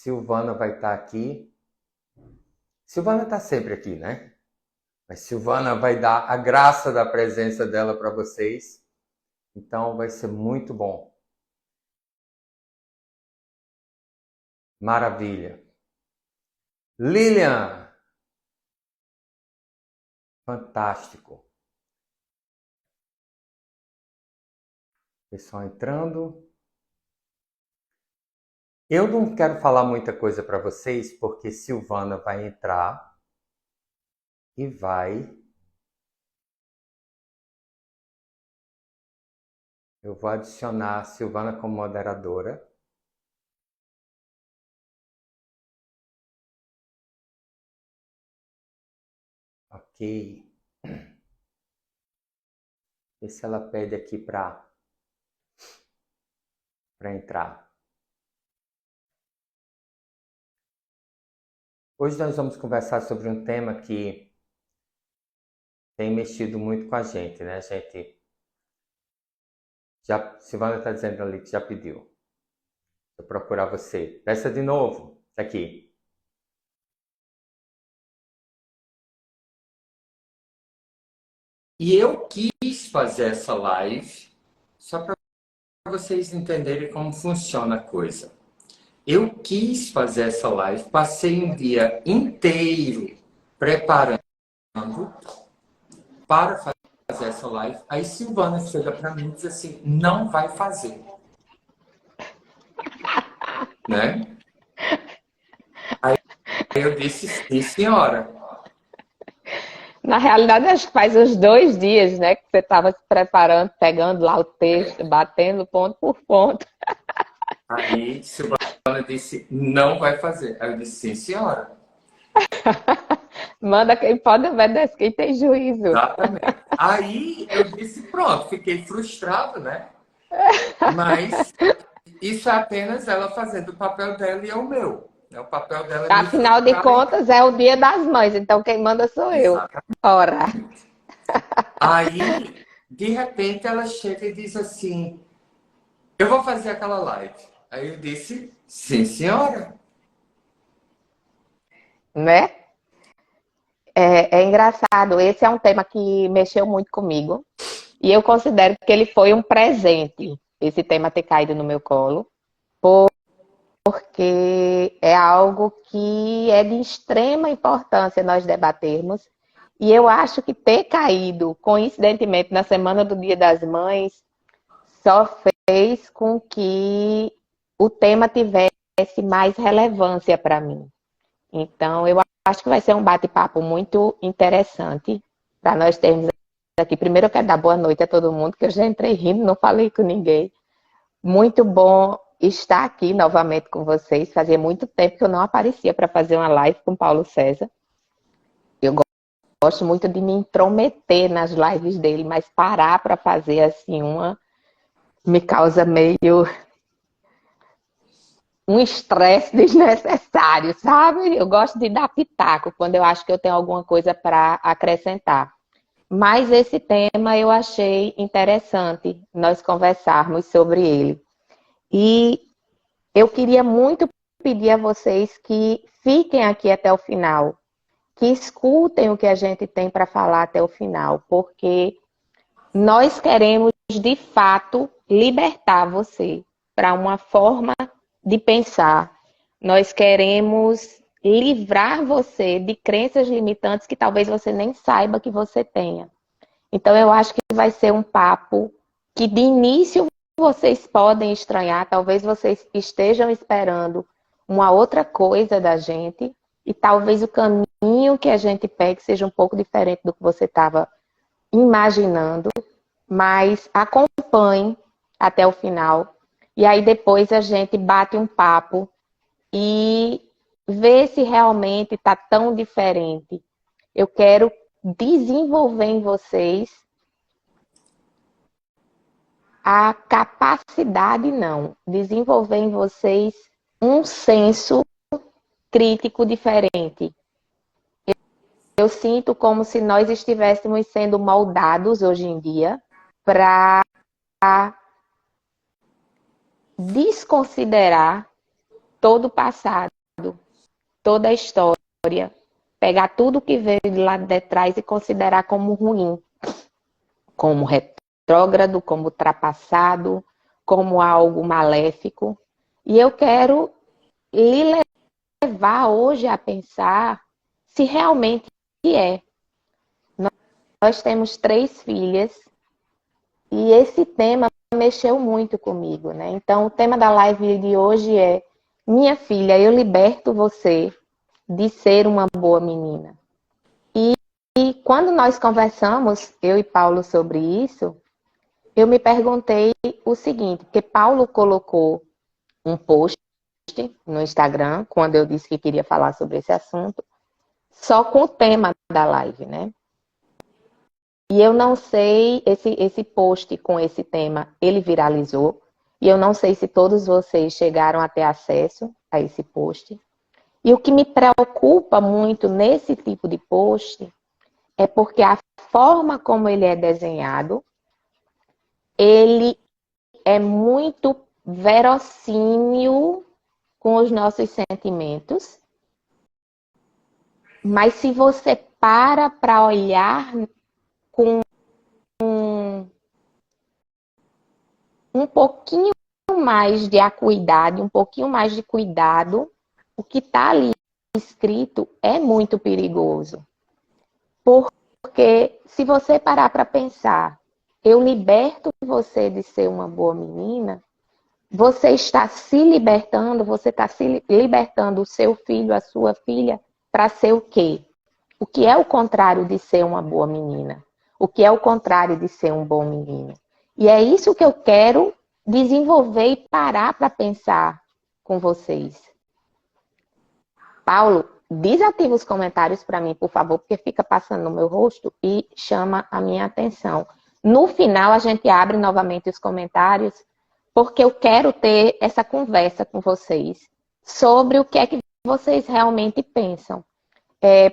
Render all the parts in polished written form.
Silvana vai estar aqui. Silvana está sempre aqui, né? Mas Silvana vai dar a graça da presença dela para vocês. Então vai ser muito bom. Maravilha. Lilian. Fantástico. Pessoal entrando. Eu não quero falar muita coisa para vocês, porque Silvana vai entrar e eu vou adicionar a Silvana como moderadora. Ok. Ver se ela pede aqui para entrar. Hoje nós vamos conversar sobre um tema que tem mexido muito com a gente, né, gente? Silvana está dizendo ali que já pediu. Vou procurar você. Peça de novo. Tá aqui. E eu quis fazer essa live só para vocês entenderem como funciona a coisa. Eu quis fazer essa live, passei um dia inteiro preparando para fazer essa live. Aí Silvana chega para mim e diz assim, não vai fazer. Né? Aí eu disse, sim, senhora. Na realidade, acho que faz uns 2 dias, né, que você estava se preparando, pegando lá o texto, batendo ponto por ponto. Aí Silvana disse, não vai fazer. Aí eu disse, sim, senhora. Manda quem pode obedecer, quem tem juízo. Exatamente. Aí eu disse, pronto, fiquei frustrado, né? Mas isso é apenas ela fazendo o papel dela e é o meu. O papel dela é me Afinal de frustrar. contas, é o Dia das Mães, então quem manda sou eu. Exatamente. Ora. Aí, de repente, ela chega e diz assim, eu vou fazer aquela live. Aí eu disse, sim, senhora. Né? É engraçado, esse é um tema que mexeu muito comigo. E eu considero que ele foi um presente, esse tema ter caído no meu colo, porque é algo que é de extrema importância nós debatermos. E eu acho que ter caído, coincidentemente, na semana do Dia das Mães, só fez com que o tema tivesse mais relevância para mim. Então, eu acho que vai ser um bate-papo muito interessante para nós termos aqui. Primeiro, eu quero dar boa noite a todo mundo, que eu já entrei rindo, não falei com ninguém. Muito bom estar aqui novamente com vocês. Fazia muito tempo que eu não aparecia para fazer uma live com Paulo César. Eu gosto muito de me intrometer nas lives dele, mas parar para fazer assim uma me causa meio um estresse desnecessário, sabe? Eu gosto de dar pitaco quando eu acho que eu tenho alguma coisa para acrescentar. Mas esse tema eu achei interessante nós conversarmos sobre ele. E eu queria muito pedir a vocês que fiquem aqui até o final, que escutem o que a gente tem para falar até o final, porque nós queremos, de fato, libertar você para uma forma de pensar. Nós queremos livrar você de crenças limitantes que talvez você nem saiba que você tenha. Então, eu acho que vai ser um papo que, de início, vocês podem estranhar, talvez vocês estejam esperando uma outra coisa da gente, e talvez o caminho que a gente pegue seja um pouco diferente do que você estava imaginando, mas acompanhe até o final, e aí depois a gente bate um papo e vê se realmente está tão diferente. Eu quero desenvolver em vocês a capacidade, não, desenvolver em vocês um senso crítico diferente. Eu sinto como se nós estivéssemos sendo moldados hoje em dia para desconsiderar todo o passado, toda a história, pegar tudo que veio de lá de trás e considerar como ruim, como retrógrado, como ultrapassado, como algo maléfico. E eu quero lhe levar hoje a pensar se realmente é. Nós temos 3 filhas e esse tema mexeu muito comigo, né? Então, o tema da live de hoje é: minha filha, eu liberto você de ser uma boa menina. E quando nós conversamos, eu e Paulo, sobre isso, eu me perguntei o seguinte, porque Paulo colocou um post no Instagram, quando eu disse que queria falar sobre esse assunto, só com o tema da live, né? E eu não sei, esse post com esse tema, ele viralizou, e eu não sei se todos vocês chegaram a ter acesso a esse post. E o que me preocupa muito nesse tipo de post é porque a forma como ele é desenhado, ele é muito verossímil com os nossos sentimentos. Mas se você para olhar com um pouquinho mais de acuidade, um pouquinho mais de cuidado, o que está ali escrito é muito perigoso. Porque se você parar para pensar, eu liberto você de ser uma boa menina, você está se libertando, você está se libertando o seu filho, a sua filha, para ser o quê? O que é o contrário de ser uma boa menina? O que é o contrário de ser um bom menino? E é isso que eu quero desenvolver e parar para pensar com vocês. Paulo, desativa os comentários para mim, por favor, porque fica passando no meu rosto e chama a minha atenção. No final, a gente abre novamente os comentários, porque eu quero ter essa conversa com vocês sobre o que é que vocês realmente pensam.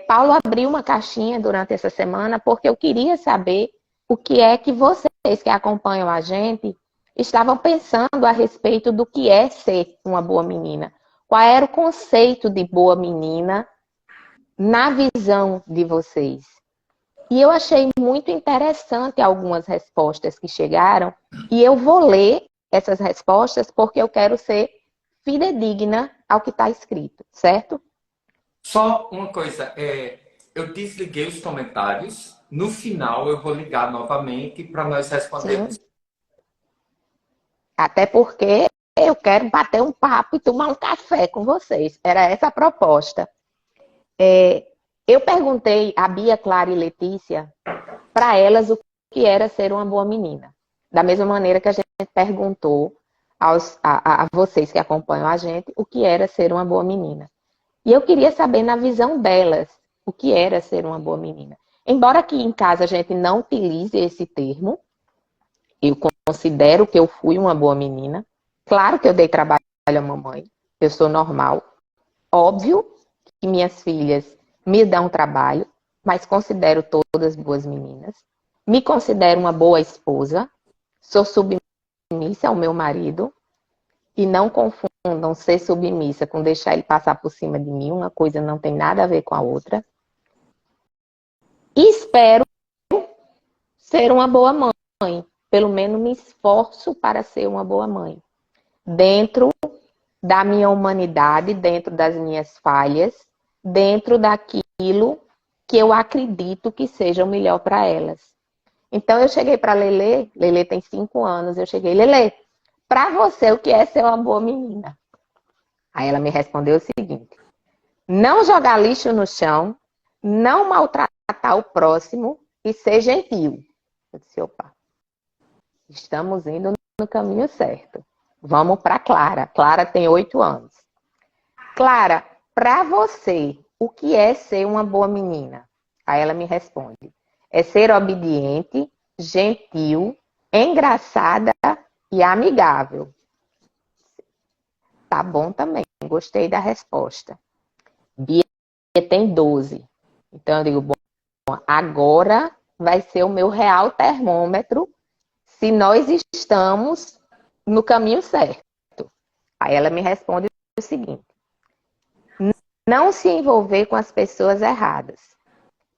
Paulo abriu uma caixinha durante essa semana porque eu queria saber o que é que vocês que acompanham a gente estavam pensando a respeito do que é ser uma boa menina. Qual era o conceito de boa menina na visão de vocês? E eu achei muito interessante algumas respostas que chegaram e eu vou ler essas respostas porque eu quero ser fidedigna ao que está escrito, certo? Só uma coisa, eu desliguei os comentários. No final, eu vou ligar novamente para nós respondermos. Sim. Até porque eu quero bater um papo e tomar um café com vocês. Era essa a proposta. Eu perguntei a Bia, Clara e Letícia para elas o que era ser uma boa menina. Da mesma maneira que a gente perguntou a vocês que acompanham a gente o que era ser uma boa menina. E eu queria saber, na visão delas, o que era ser uma boa menina. Embora aqui em casa a gente não utilize esse termo, eu considero que eu fui uma boa menina. Claro que eu dei trabalho à mamãe, eu sou normal. Óbvio que minhas filhas me dão trabalho, mas considero todas boas meninas. Me considero uma boa esposa, sou submissa ao meu marido, e não confundam ser submissa com deixar ele passar por cima de mim, uma coisa não tem nada a ver com a outra. E espero ser uma boa mãe, pelo menos me esforço para ser uma boa mãe. Dentro da minha humanidade, dentro das minhas falhas, dentro daquilo que eu acredito que seja o melhor para elas. Então eu cheguei para Lelê, Lelê tem 5 anos, eu cheguei, Lelê, para você o que é ser uma boa menina? Aí ela me respondeu o seguinte: não jogar lixo no chão, não maltratar o próximo e ser gentil. Eu disse, opa, estamos indo no caminho certo. Vamos para Clara. Clara tem 8 anos. Clara, para você, o que é ser uma boa menina? Aí ela me responde: é ser obediente, gentil, engraçada e amigável. Tá bom também, gostei da resposta. Bia tem 12. Então eu digo, bom, agora vai ser o meu real termômetro se nós estamos no caminho certo. Aí ela me responde o seguinte: não se envolver com as pessoas erradas,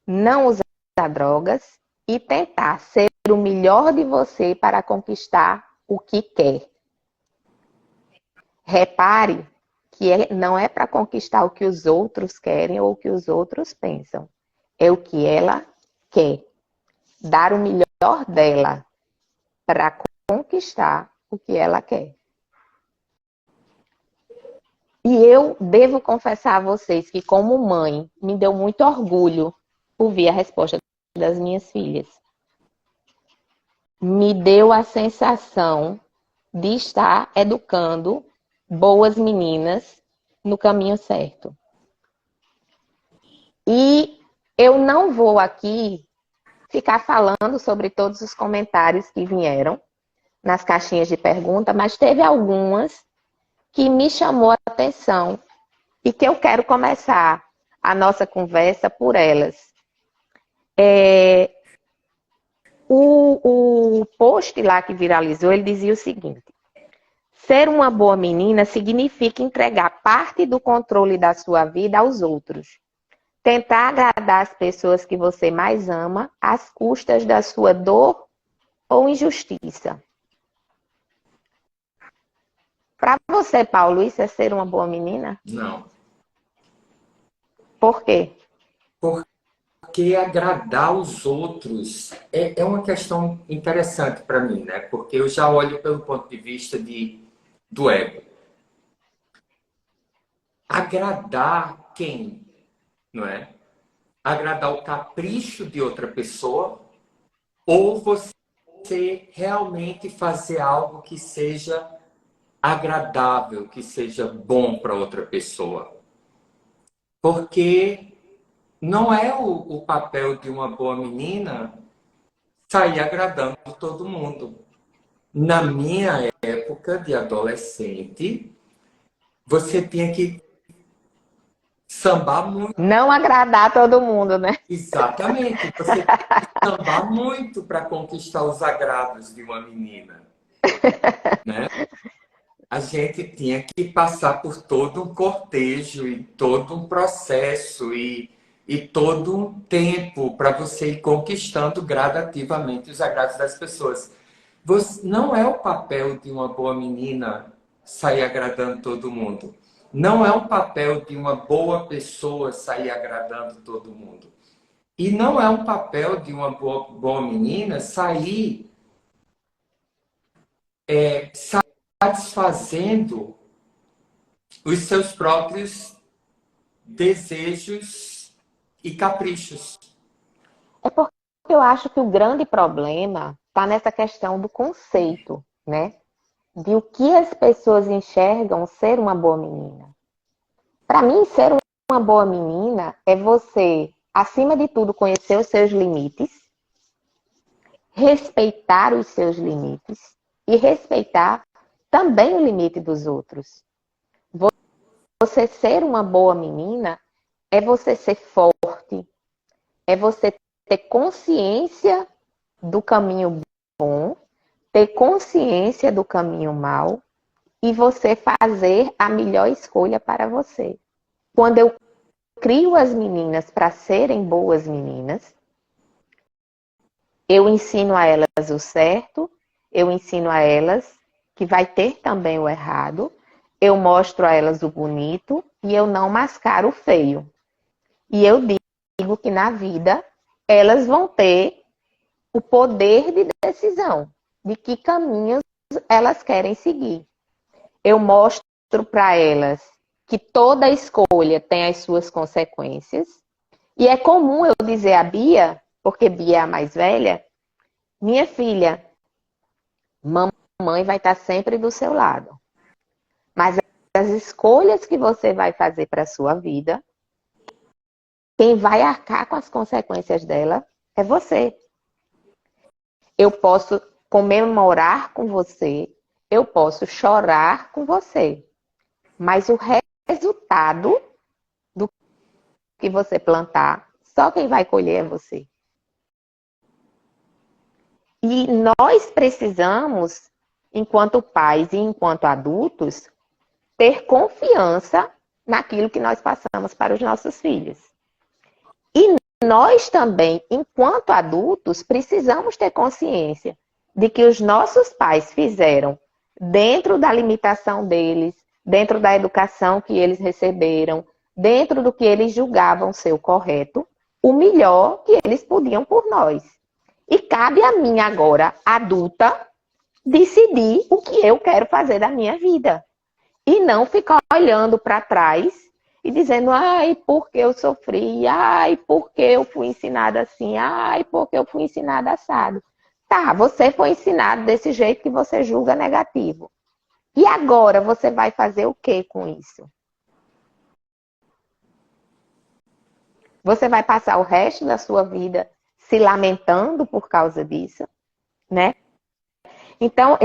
não usar drogas e tentar ser o melhor de você para conquistar o que quer. Repare que não é para conquistar o que os outros querem ou o que os outros pensam. É o que ela quer. Dar o melhor dela para conquistar o que ela quer. E eu devo confessar a vocês que, como mãe, me deu muito orgulho ouvir a resposta das minhas filhas. Me deu a sensação de estar educando boas meninas no caminho certo. E eu não vou aqui ficar falando sobre todos os comentários que vieram nas caixinhas de pergunta, mas teve algumas que me chamou a atenção e que eu quero começar a nossa conversa por elas. O post lá que viralizou, ele dizia o seguinte: ser uma boa menina significa entregar parte do controle da sua vida aos outros. Tentar agradar as pessoas que você mais ama às custas da sua dor ou injustiça. Para você, Paulo, isso é ser uma boa menina? Não. Por quê? Porque agradar os outros é uma questão interessante para mim, né? Porque eu já olho pelo ponto de vista do ego. Agradar quem, não é? Agradar o capricho de outra pessoa ou você realmente fazer algo que seja agradável, que seja bom para outra pessoa. Porque não é o papel de uma boa menina sair agradando todo mundo. Na minha época de adolescente, você tinha que sambar muito. Não agradar todo mundo, né? Exatamente. Você tinha que sambar muito para conquistar os agrados de uma menina, né? A gente tinha que passar por todo um cortejo e todo um processo e todo um tempo para você ir conquistando gradativamente os agrados das pessoas. Não é o papel de uma boa menina sair agradando todo mundo. Não é o papel de uma boa pessoa sair agradando todo mundo. E não é um papel de uma boa menina sair satisfazendo os seus próprios desejos e caprichos. É porque eu acho que o grande problema está nessa questão do conceito, né? De o que as pessoas enxergam ser uma boa menina. Para mim, ser uma boa menina é você, acima de tudo, conhecer os seus limites, respeitar os seus limites e respeitar também o limite dos outros. Você ser uma boa menina é você ser forte, é você ter consciência do caminho bom, ter consciência do caminho mau e você fazer a melhor escolha para você. Quando eu crio as meninas para serem boas meninas, eu ensino a elas o certo, eu ensino a elas que vai ter também o errado, eu mostro a elas o bonito e eu não mascaro o feio. E eu digo que na vida elas vão ter o poder de decisão de que caminhos elas querem seguir. Eu mostro para elas que toda escolha tem as suas consequências. E é comum eu dizer a Bia, porque Bia é a mais velha, minha filha, mamãe vai estar sempre do seu lado. Mas as escolhas que você vai fazer para a sua vida, quem vai arcar com as consequências dela é você. Eu posso comemorar com você, eu posso chorar com você. Mas o resultado do que você plantar, só quem vai colher é você. E nós precisamos, enquanto pais e enquanto adultos, ter confiança naquilo que nós passamos para os nossos filhos. E nós também, enquanto adultos, precisamos ter consciência de que os nossos pais fizeram dentro da limitação deles, dentro da educação que eles receberam, dentro do que eles julgavam ser o correto, o melhor que eles podiam por nós. E cabe a mim agora, adulta, decidir o que eu quero fazer da minha vida. E não ficar olhando para trás e dizendo, ai, porque eu sofri, ai, porque eu fui ensinada assim, ai, porque eu fui ensinada assado. Tá, você foi ensinado desse jeito que você julga negativo. E agora você vai fazer o que com isso? Você vai passar o resto da sua vida se lamentando por causa disso, né? Então,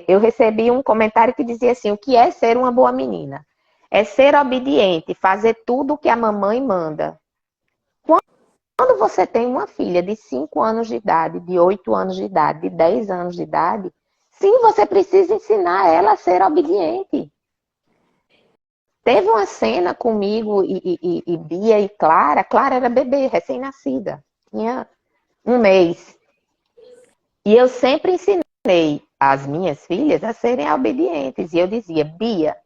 eu recebi um comentário que dizia assim, o que é ser uma boa menina? É ser obediente, fazer tudo o que a mamãe manda. Quando você tem uma filha de 5 anos de idade, de 8 anos de idade, de 10 anos de idade, sim, você precisa ensinar ela a ser obediente. Teve uma cena comigo e Bia e Clara. Clara era bebê, recém-nascida. Tinha 1 mês. E eu sempre ensinei as minhas filhas a serem obedientes. E eu dizia, Bia,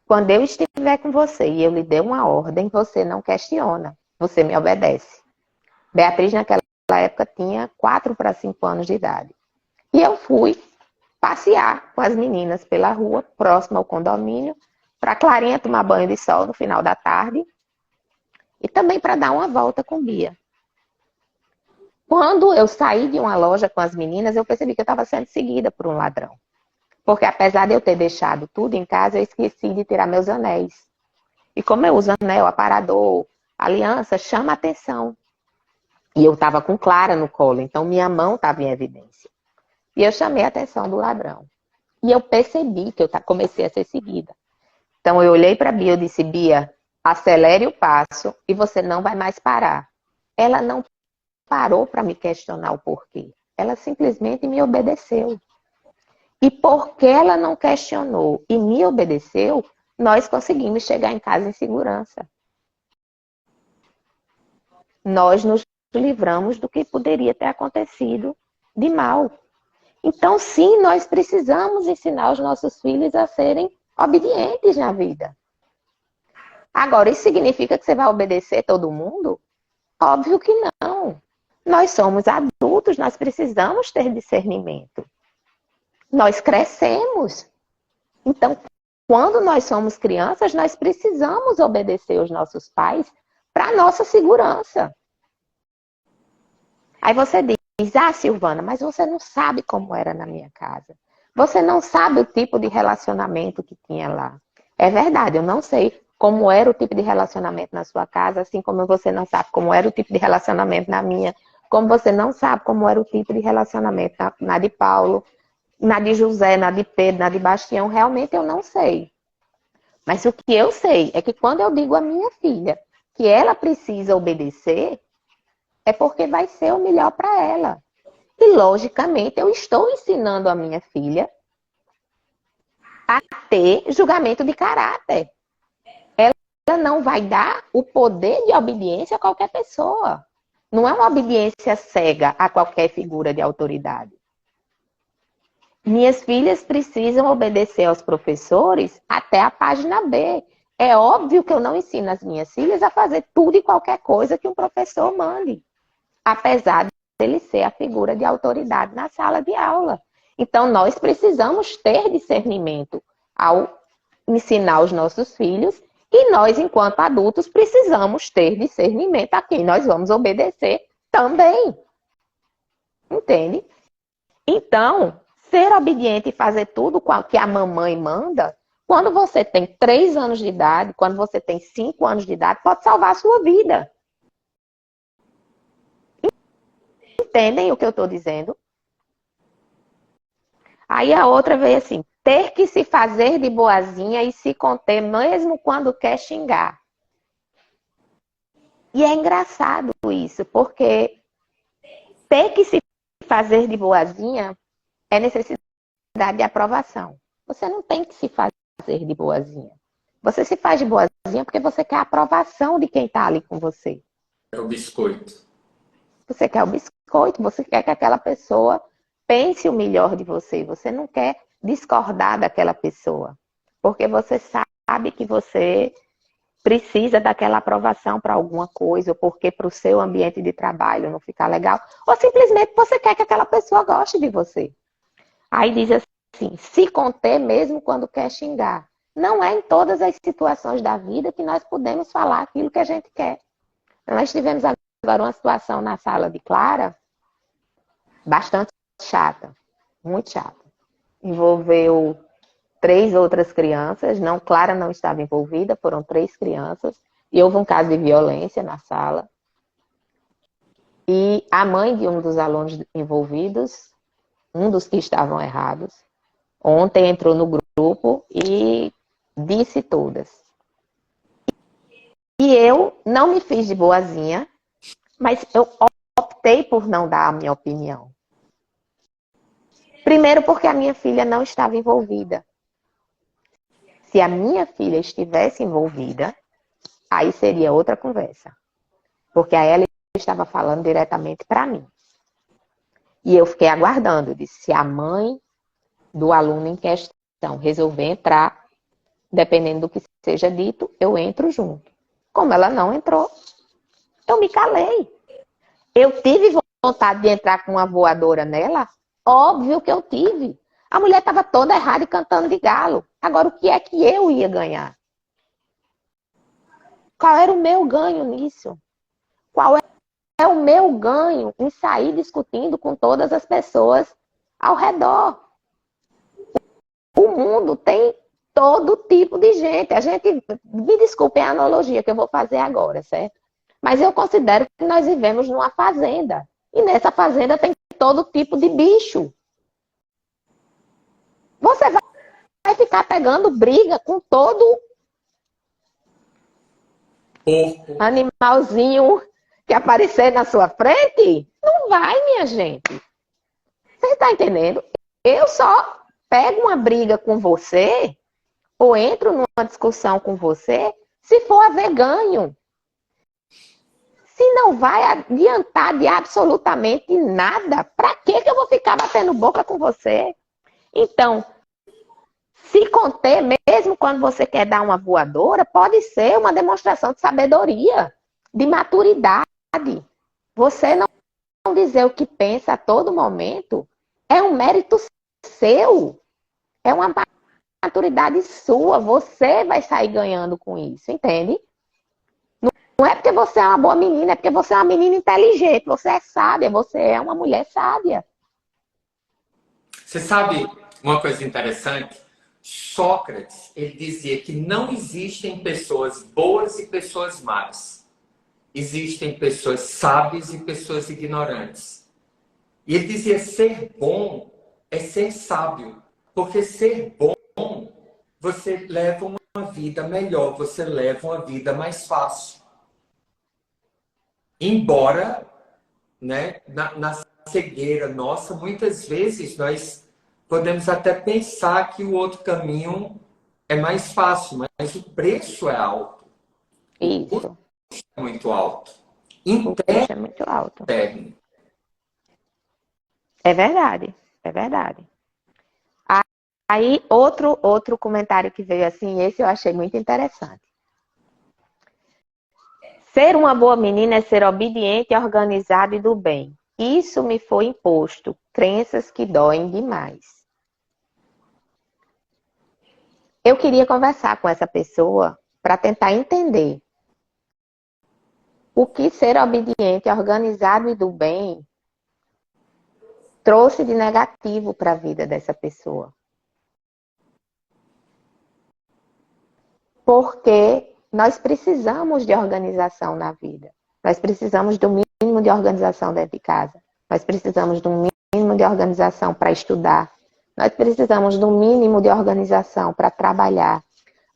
quando eu estiver com você e eu lhe der uma ordem, você não questiona. Você me obedece. Beatriz, naquela época, tinha 4 para 5 anos de idade. E eu fui passear com as meninas pela rua, próximo ao condomínio, para Clarinha tomar banho de sol no final da tarde e também para dar uma volta com Bia. Quando eu saí de uma loja com as meninas, eu percebi que eu estava sendo seguida por um ladrão. Porque apesar de eu ter deixado tudo em casa, eu esqueci de tirar meus anéis. E como eu uso anel, aparador, aliança, chama a atenção. E eu estava com Clara no colo, então minha mão estava em evidência. E eu chamei a atenção do ladrão. E eu percebi que eu comecei a ser seguida. Então eu olhei para a Bia e disse, Bia, acelere o passo e você não vai mais parar. Ela não parou para me questionar o porquê. Ela simplesmente me obedeceu. E porque ela não questionou e me obedeceu, nós conseguimos chegar em casa em segurança. Nós nos livramos do que poderia ter acontecido de mal. Então, sim, nós precisamos ensinar os nossos filhos a serem obedientes na vida. Agora, isso significa que você vai obedecer todo mundo? Óbvio que não. Nós somos adultos, nós precisamos ter discernimento. Nós crescemos. Então, quando nós somos crianças, nós precisamos obedecer os nossos pais para a nossa segurança. Aí você diz, ah, Silvana, mas você não sabe como era na minha casa. Você não sabe o tipo de relacionamento que tinha lá. É verdade, eu não sei como era o tipo de relacionamento na sua casa, assim como você não sabe como era o tipo de relacionamento na minha, como você não sabe como era o tipo de relacionamento na de Paulo, na de José, na de Pedro, na de Bastião. Realmente eu não sei. Mas o que eu sei é que quando eu digo à minha filha que ela precisa obedecer, é porque vai ser o melhor para ela. E, logicamente, eu estou ensinando a minha filha a ter julgamento de caráter. Ela não vai dar o poder de obediência a qualquer pessoa. Não é uma obediência cega a qualquer figura de autoridade. Minhas filhas precisam obedecer aos professores até a página B. É óbvio que eu não ensino as minhas filhas a fazer tudo e qualquer coisa que um professor mande, apesar dele ser a figura de autoridade na sala de aula. Então, nós precisamos ter discernimento ao ensinar os nossos filhos e nós, enquanto adultos, precisamos ter discernimento a quem nós vamos obedecer também. Entende? Então, ser obediente e fazer tudo o que a mamãe manda, quando você tem 3 anos de idade, quando você tem 5 anos de idade, pode salvar a sua vida. Entendem o que eu estou dizendo? Aí a outra veio assim, ter que se fazer de boazinha e se conter mesmo quando quer xingar. E é engraçado isso, porque ter que se fazer de boazinha é necessidade de aprovação. Você não tem que se fazer de boazinha. Você se faz de boazinha porque você quer a aprovação de quem está ali com você. É o biscoito. Você quer o biscoito, você quer que aquela pessoa pense o melhor de você. Você não quer discordar daquela pessoa. Porque você sabe que você precisa daquela aprovação para alguma coisa, ou porque para o seu ambiente de trabalho não ficar legal, ou simplesmente você quer que aquela pessoa goste de você. Aí diz assim, se conter mesmo quando quer xingar. Não é em todas as situações da vida que nós podemos falar aquilo que a gente quer. Nós tivemos agora uma situação na sala de Clara, bastante chata, muito chata. Envolveu 3 outras crianças, não, Clara não estava envolvida, foram 3 crianças, e houve um caso de violência na sala. E a mãe de um dos alunos envolvidos, um dos que estavam errados, ontem entrou no grupo e disse todas. E eu não me fiz de boazinha, mas eu optei por não dar a minha opinião. Primeiro porque a minha filha não estava envolvida. Se a minha filha estivesse envolvida, aí seria outra conversa. Porque aí ela estava falando diretamente para mim. E eu fiquei aguardando. Eu disse, se a mãe do aluno em questão resolver entrar, dependendo do que seja dito, eu entro junto. Como ela não entrou, eu me calei. Eu tive vontade de entrar com uma voadora nela? Óbvio que eu tive. A mulher estava toda errada e cantando de galo. Agora, o que é que eu ia ganhar? Qual era o meu ganho nisso? Qual é o meu ganho em sair discutindo com todas as pessoas ao redor? O mundo tem todo tipo de gente. A gente, me desculpem a analogia que eu vou fazer agora, certo? Mas eu considero que nós vivemos numa fazenda. E nessa fazenda tem todo tipo de bicho. Você vai ficar pegando briga com todo Porco. animalzinho que aparecer na sua frente? Não vai, minha gente. Você está entendendo? Eu só pego uma briga com você ou entro numa discussão com você se for haver ganho. Se não vai adiantar de absolutamente nada, para que eu vou ficar batendo boca com você? Então, se conter, mesmo quando você quer dar uma voadora, pode ser uma demonstração de sabedoria, de maturidade. Você não dizer o que pensa a todo momento é um mérito seu. É uma maturidade sua. Você vai sair ganhando com isso, entende? Não é porque você é uma boa menina, é porque você é uma menina inteligente, você é sábia, você é uma mulher sábia. Você sabe uma coisa interessante? Sócrates, ele dizia que não existem pessoas boas e pessoas más. Existem pessoas sábias e pessoas ignorantes. E ele dizia, ser bom é ser sábio. Porque ser bom, você leva uma vida melhor, você leva uma vida mais fácil. Embora, né, na cegueira nossa, muitas vezes nós podemos até pensar que o outro caminho é mais fácil, mas o preço é alto. O custo Isso. é muito alto. O custo é muito alto. Interno. É verdade, é verdade. Aí, outro comentário que veio assim, esse eu achei muito interessante. Ser uma boa menina é ser obediente, organizada e do bem. Isso me foi imposto. Crenças que doem demais. Eu queria conversar com essa pessoa para tentar entender o que ser obediente, organizado e do bem trouxe de negativo para a vida dessa pessoa. Porque nós precisamos de organização na vida. Nós precisamos do mínimo de organização dentro de casa. Nós precisamos do mínimo de organização para estudar. Nós precisamos do mínimo de organização para trabalhar.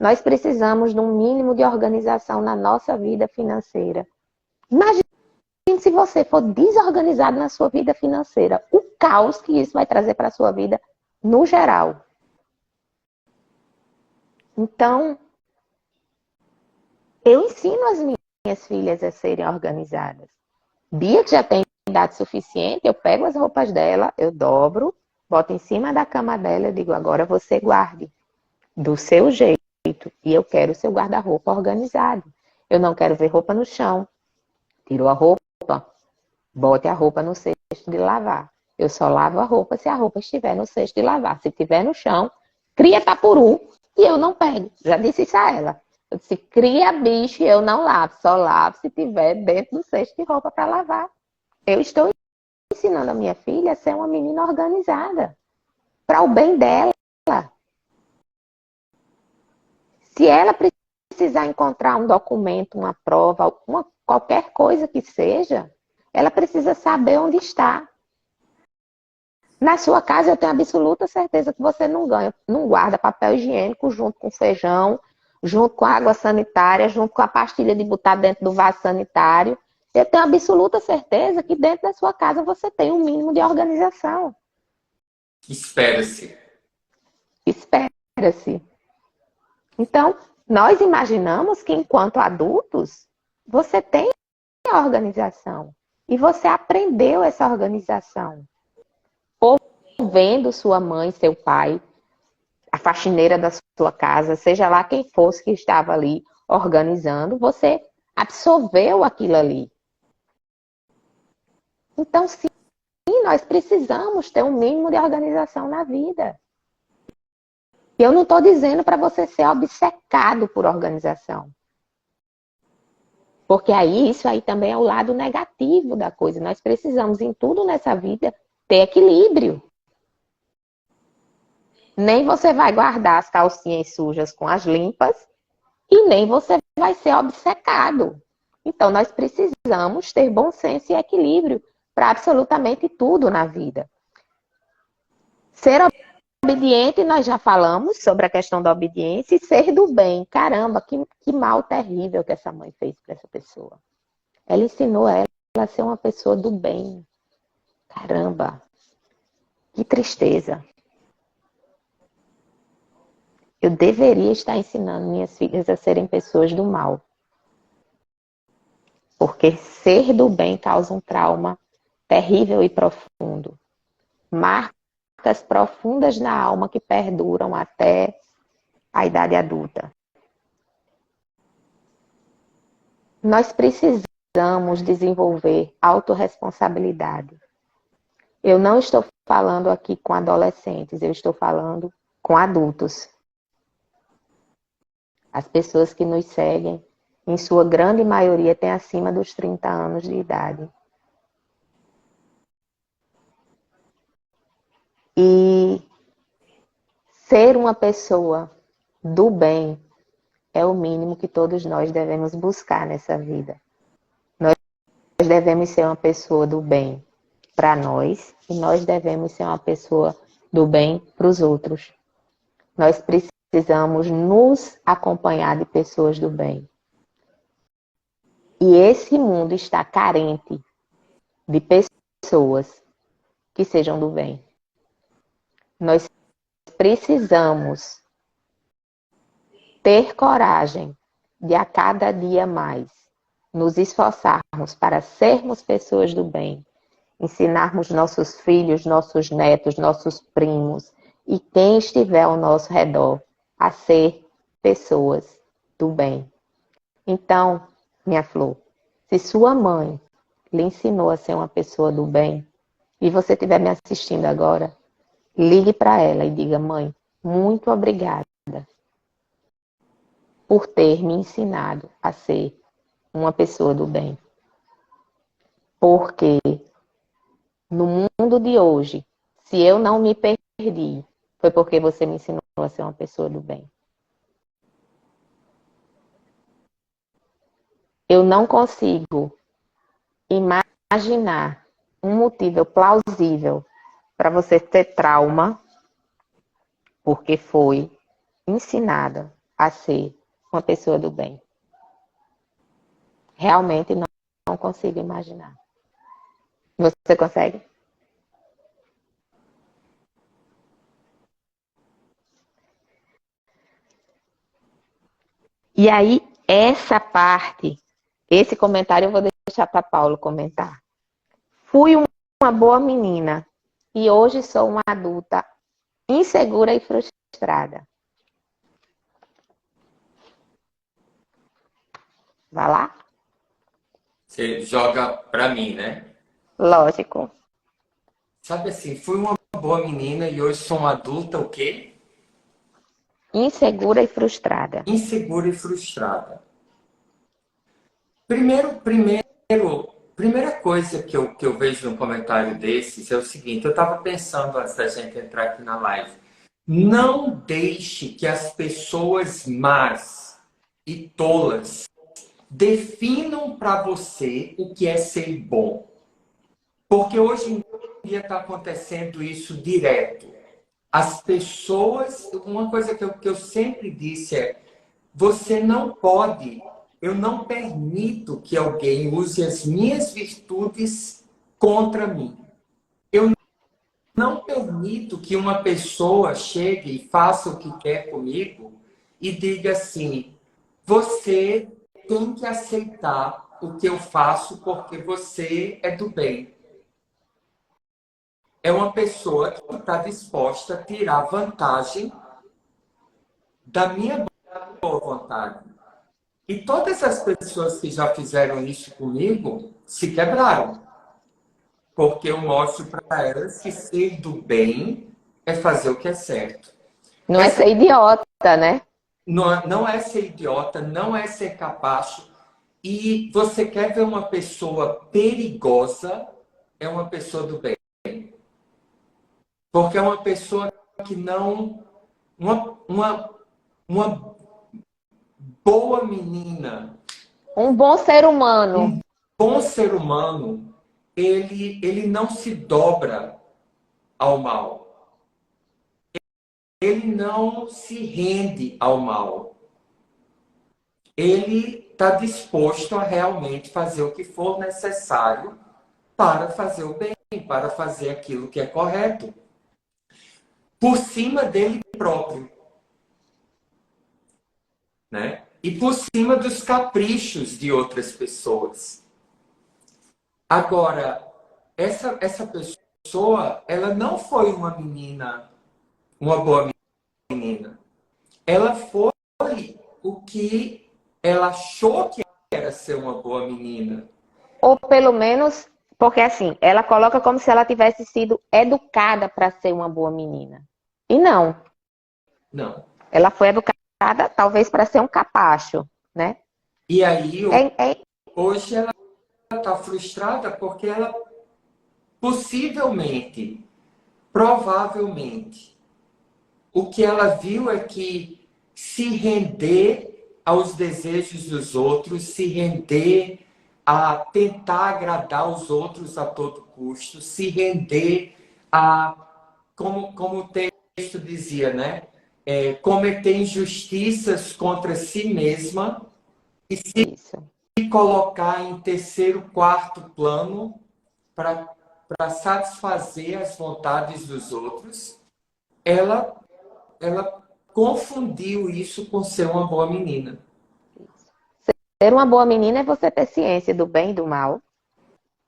Nós precisamos de um mínimo de organização na nossa vida financeira. Imagine se você for desorganizado na sua vida financeira, o caos que isso vai trazer para a sua vida no geral. Então, Eu ensino as minhas filhas a serem organizadas. Bia, que já tem idade suficiente, eu pego as roupas dela, eu dobro, boto em cima da cama dela, eu digo, agora você guarde do seu jeito. E eu quero o seu guarda-roupa organizado. Eu não quero ver roupa no chão. Tirou a roupa, bote a roupa no cesto de lavar. Eu só lavo a roupa se a roupa estiver no cesto de lavar. Se estiver no chão, cria tapuru e eu não pego. Já disse isso a ela. Eu disse, cria bicho e eu não lavo. Só lavo se estiver dentro do cesto de roupa para lavar. Eu estou ensinando a minha filha a ser uma menina organizada. Para o bem dela. Se ela precisar encontrar um documento, uma prova, qualquer coisa que seja, ela precisa saber onde está. Na sua casa, eu tenho absoluta certeza que você não guarda papel higiênico junto com feijão, junto com a água sanitária, junto com a pastilha de botar dentro do vaso sanitário. Eu tenho absoluta certeza que dentro da sua casa você tem um mínimo de organização. Espera-se. Espera-se. Então, nós imaginamos que enquanto adultos, você tem a organização. E você aprendeu essa organização. Ou vendo sua mãe, seu pai, a faxineira da sua casa, seja lá quem fosse que estava ali organizando, você absorveu aquilo ali. Então, sim, nós precisamos ter um mínimo de organização na vida. E eu não estou dizendo para você ser obcecado por organização. Porque aí, isso aí também é o lado negativo da coisa. Nós precisamos, em tudo nessa vida, ter equilíbrio. Nem você vai guardar as calcinhas sujas com as limpas e nem você vai ser obcecado. Então, nós precisamos ter bom senso e equilíbrio para absolutamente tudo na vida. Ser obediente, nós já falamos sobre a questão da obediência, e ser do bem. Caramba, que mal terrível que essa mãe fez para essa pessoa. Ela ensinou ela a ser uma pessoa do bem. Caramba, que tristeza. Eu deveria estar ensinando minhas filhas a serem pessoas do mal. Porque ser do bem causa um trauma terrível e profundo. Marcas profundas na alma que perduram até a idade adulta. Nós precisamos desenvolver autorresponsabilidade. Eu não estou falando aqui com adolescentes, eu estou falando com adultos. As pessoas que nos seguem, em sua grande maioria, têm acima dos 30 anos de idade. E ser uma pessoa do bem é o mínimo que todos nós devemos buscar nessa vida. Nós devemos ser uma pessoa do bem para nós e nós devemos ser uma pessoa do bem para os outros. Nós precisamos nos acompanhar de pessoas do bem. E esse mundo está carente de pessoas que sejam do bem. Nós precisamos ter coragem de a cada dia mais nos esforçarmos para sermos pessoas do bem, ensinarmos nossos filhos, nossos netos, nossos primos e quem estiver ao nosso redor a ser pessoas do bem. Então, minha flor, se sua mãe lhe ensinou a ser uma pessoa do bem e você estiver me assistindo agora, ligue para ela e diga: mãe, muito obrigada por ter me ensinado a ser uma pessoa do bem. Porque no mundo de hoje, se eu não me perdi, foi porque você me ensinou a ser uma pessoa do bem. Eu não consigo imaginar um motivo plausível para você ter trauma, porque foi ensinada a ser uma pessoa do bem. Realmente não consigo imaginar. Você consegue? E aí, essa parte, esse comentário eu vou deixar para Paulo comentar. Fui uma boa menina e hoje sou uma adulta insegura e frustrada. Vai lá? Você joga para mim, né? Lógico. Sabe assim, fui uma boa menina e hoje sou uma adulta, o quê? Insegura e frustrada. Insegura e frustrada. Primeira coisa que eu vejo num comentário desses é o seguinte, eu estava pensando antes da gente entrar aqui na live. Não deixe que as pessoas más e tolas definam para você o que é ser bom. Porque hoje em dia está acontecendo isso direto. As pessoas, uma coisa que eu sempre disse é, você não pode, eu não permito que alguém use as minhas virtudes contra mim. Eu não permito que uma pessoa chegue e faça o que quer comigo e diga assim, você tem que aceitar o que eu faço porque você é do bem. É uma pessoa que está disposta a tirar vantagem da minha boa vontade. E todas as pessoas que já fizeram isso comigo se quebraram. Porque eu mostro para elas que ser do bem é fazer o que é certo. Não é ser idiota, né? Não é ser idiota, não é ser capacho. E você quer ver uma pessoa perigosa, é uma pessoa do bem. Porque é uma pessoa que não. Uma boa menina, Um bom ser humano. um bom ser humano, ele não se dobra ao mal. Ele não se rende ao mal. Ele está disposto a realmente fazer o que for necessário para fazer o bem, para fazer aquilo que é correto, por cima dele próprio, né? E por cima dos caprichos de outras pessoas. Agora, essa pessoa, ela não foi uma menina, uma boa menina. Ela foi o que ela achou que era ser uma boa menina. Ou pelo menos, porque assim, ela coloca como se ela tivesse sido educada para ser uma boa menina. E não. Não. Ela foi educada talvez para ser um capacho, né? E aí, É, hoje ela está frustrada porque ela possivelmente, provavelmente, o que ela viu é que se render aos desejos dos outros, se render a tentar agradar os outros a todo custo, se render a, como o texto dizia, né? Cometer injustiças contra si mesma e se isso. colocar em terceiro, quarto plano para satisfazer as vontades dos outros, ela confundiu isso com ser uma boa menina. Ser uma boa menina é você ter ciência do bem e do mal.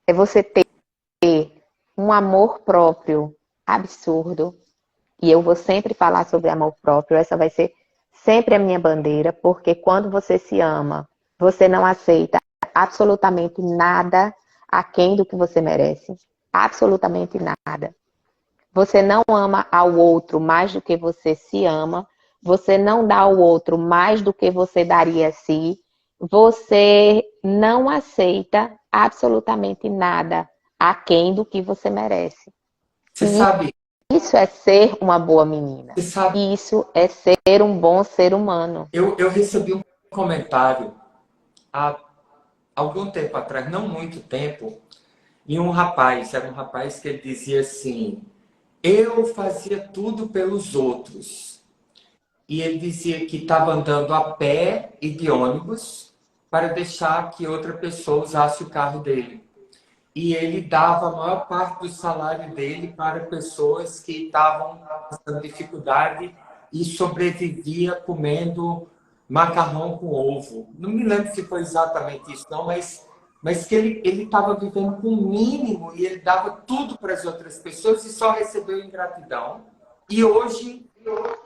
É você ter um amor próprio absurdo. E eu vou sempre falar sobre amor próprio. Essa vai ser sempre a minha bandeira, porque quando você se ama, você não aceita absolutamente nada aquém do que você merece. Absolutamente nada. Você não ama ao outro mais do que você se ama. Você não dá ao outro mais do que você daria a si. Você não aceita absolutamente nada aquém do que você merece. Você sabe, Isso é ser uma boa menina. você sabe, Isso é ser um bom ser humano. eu recebi um comentário há algum tempo atrás, não muito tempo, e era um rapaz que ele dizia assim, eu fazia tudo pelos outros. E ele dizia que estava andando a pé e de ônibus para deixar que outra pessoa usasse o carro dele. E ele dava a maior parte do salário dele para pessoas que estavam passando dificuldade e sobrevivia comendo macarrão com ovo. Não me lembro se foi exatamente isso, não, mas que ele estava vivendo com o mínimo e ele dava tudo para as outras pessoas e só recebeu ingratidão. E hoje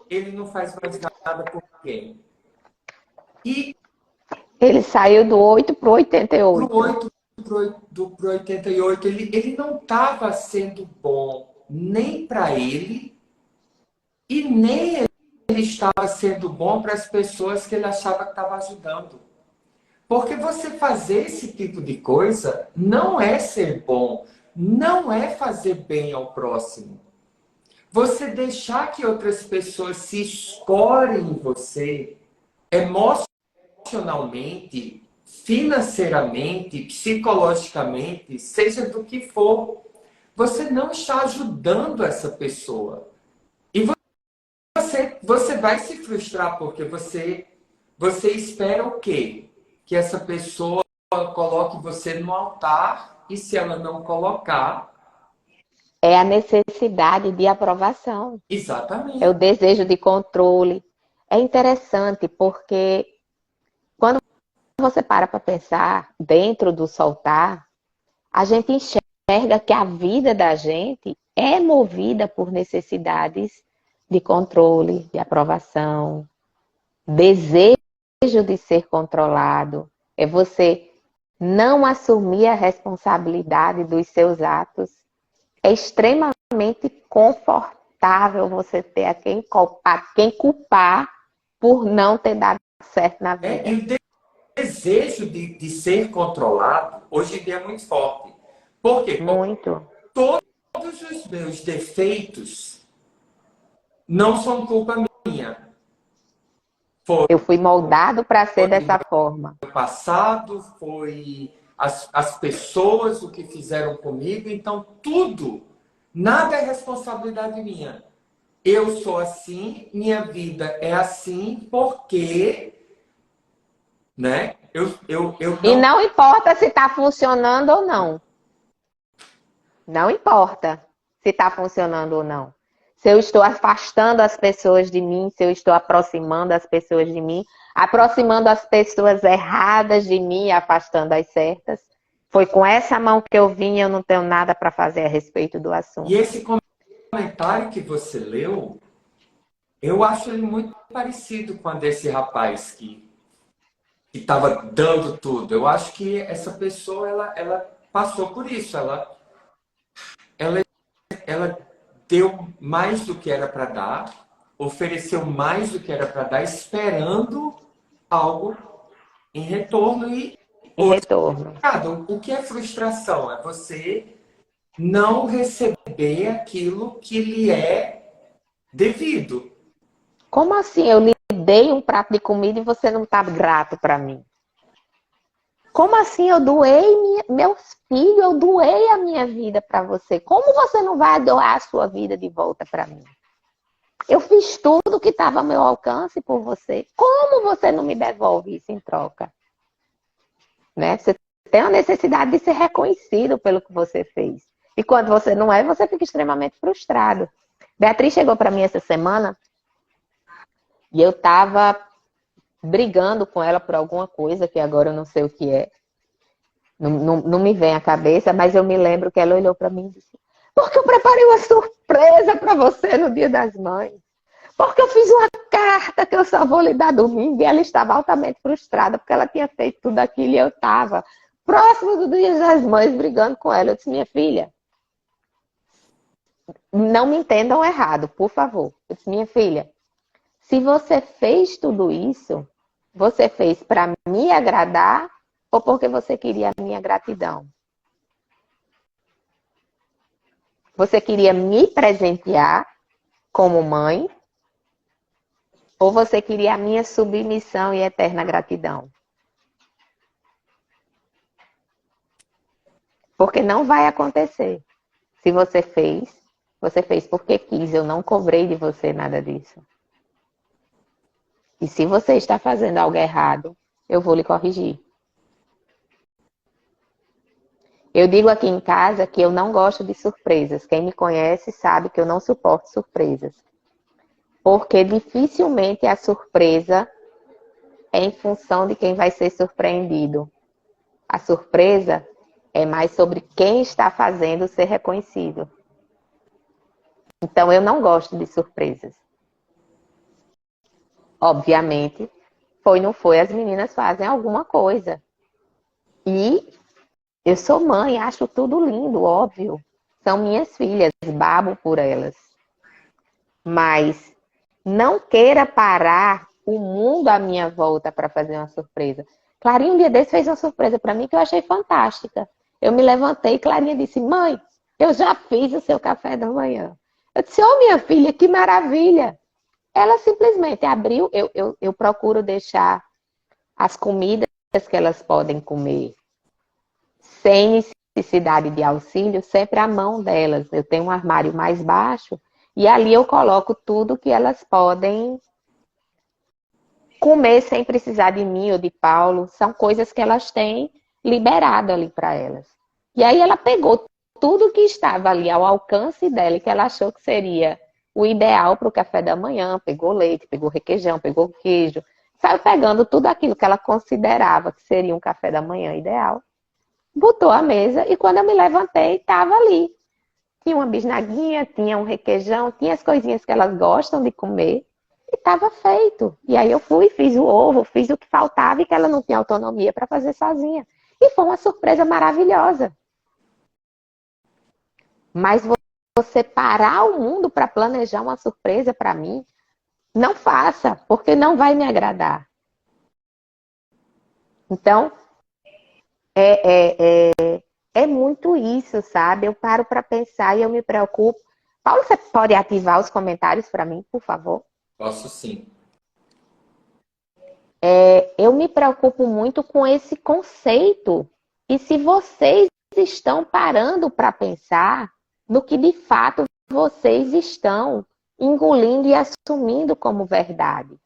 ele não faz mais nada por ninguém. E Ele saiu do 8 para o pro 88. 8, pro 88, ele não estava sendo bom nem para ele e nem ele estava sendo bom para as pessoas que ele achava que estava ajudando. Porque você fazer esse tipo de coisa não é ser bom, não é fazer bem ao próximo. Você deixar que outras pessoas se escorem em você emocionalmente, financeiramente, psicologicamente, seja do que for, você não está ajudando essa pessoa. E você vai se frustrar porque você espera o quê? Que essa pessoa coloque você no altar e se ela não colocar... É a necessidade de aprovação. É o Exatamente. desejo de controle. É interessante porque quando você para pensar dentro do soltar, a gente enxerga que a vida da gente é movida por necessidades de controle, de aprovação, desejo de ser controlado. É você não assumir a responsabilidade dos seus atos. É extremamente confortável você ter a quem culpar por não ter dado certo na E vida. o desejo de ser controlado, hoje em dia, é muito forte. Por quê? Porque Muito. todos os meus defeitos não são culpa minha. Foi Eu fui moldado para ser o dessa forma. meu passado, foi as pessoas, o que fizeram comigo. Então, tudo, nada é responsabilidade minha. Eu sou assim, minha vida é assim, porque, né? Eu E não... não importa se está funcionando ou não. Não importa se está funcionando ou não. Se eu estou afastando as pessoas de mim, se eu estou aproximando as pessoas de mim, aproximando as pessoas erradas de mim e afastando as certas. Foi com essa mão que eu vim e eu não tenho nada para fazer a respeito do E assunto. esse comentário que você leu, eu acho ele muito parecido com a desse rapaz que estava dando tudo. Eu acho que essa pessoa, ela passou por isso. Ela, ela deu mais do que era para dar, ofereceu mais do que era para dar, esperando algo em retorno. E Em retorno. o que é frustração? É você não receber aquilo que lhe é devido. Como assim? Eu lhe dei um prato de comida e você não está grato para mim? Como assim? Eu doei meus filhos, eu doei a minha vida para você. Como você não vai doar a sua vida de volta para mim? Eu fiz tudo que estava ao meu alcance por você. Como você não me devolve isso em troca? Né? Você tem a necessidade de ser reconhecido pelo que você fez. E quando você não é, você fica extremamente frustrado. Beatriz chegou para mim essa semana e eu estava brigando com ela por alguma coisa que agora eu não sei o que é. Não me vem à cabeça, mas eu me lembro que ela olhou para mim e disse: porque eu preparei uma surpresa para você no Dia das Mães. Porque eu fiz uma carta que eu só vou lhe dar domingo. E ela estava altamente frustrada porque ela tinha feito tudo aquilo e eu estava próximo do Dia das Mães brigando com ela. Eu disse: minha filha, não me entendam errado, por favor. Eu disse: minha filha, se você fez tudo isso, você fez para me agradar ou porque você queria a minha gratidão? Você queria me presentear como mãe? Ou você queria a minha submissão e eterna gratidão? Porque não vai acontecer. Se você fez porque quis. Eu não cobrei de você nada disso. E se você está fazendo algo errado, eu vou lhe corrigir. Eu digo aqui em casa que eu não gosto de surpresas. Quem me conhece sabe que eu não suporto surpresas. Porque dificilmente a surpresa é em função de quem vai ser surpreendido. A surpresa é mais sobre quem está fazendo ser reconhecido. Então, eu não gosto de surpresas. Obviamente, não foi, as meninas fazem alguma coisa. E eu sou mãe, acho tudo lindo, óbvio. São minhas filhas, babo por elas. Mas não queira parar o mundo à minha volta para fazer uma surpresa. Clarinha um dia desse fez uma surpresa para mim que eu achei fantástica. Eu me levantei e Clarinha disse, mãe, eu já fiz o seu café da manhã. Eu disse, ô minha filha, que maravilha. Ela simplesmente abriu, eu procuro deixar as comidas que elas podem comer sem necessidade de auxílio, sempre à mão delas. Eu tenho um armário mais baixo e ali eu coloco tudo que elas podem comer sem precisar de mim ou de Paulo. São coisas que elas têm liberado ali para elas. E aí ela pegou tudo que estava ali ao alcance dela, que ela achou que seria o ideal para o café da manhã. Pegou leite, pegou requeijão, pegou queijo. Saiu pegando tudo aquilo que ela considerava que seria um café da manhã ideal. Botou a mesa e quando eu me levantei, estava ali. Tinha uma bisnaguinha, tinha um requeijão, tinha as coisinhas que elas gostam de comer e estava feito. E aí eu fui, fiz o ovo, fiz o que faltava e que ela não tinha autonomia para fazer sozinha. E foi uma surpresa maravilhosa. Mas você parar o mundo para planejar uma surpresa para mim, não faça, porque não vai me agradar. Então, é muito isso, sabe? Eu paro para pensar e eu me preocupo. Paulo, você pode ativar os comentários para mim, por favor? Posso sim. Eu me preocupo muito com esse conceito. E se vocês estão parando para pensar no que de fato vocês estão engolindo e assumindo como verdade.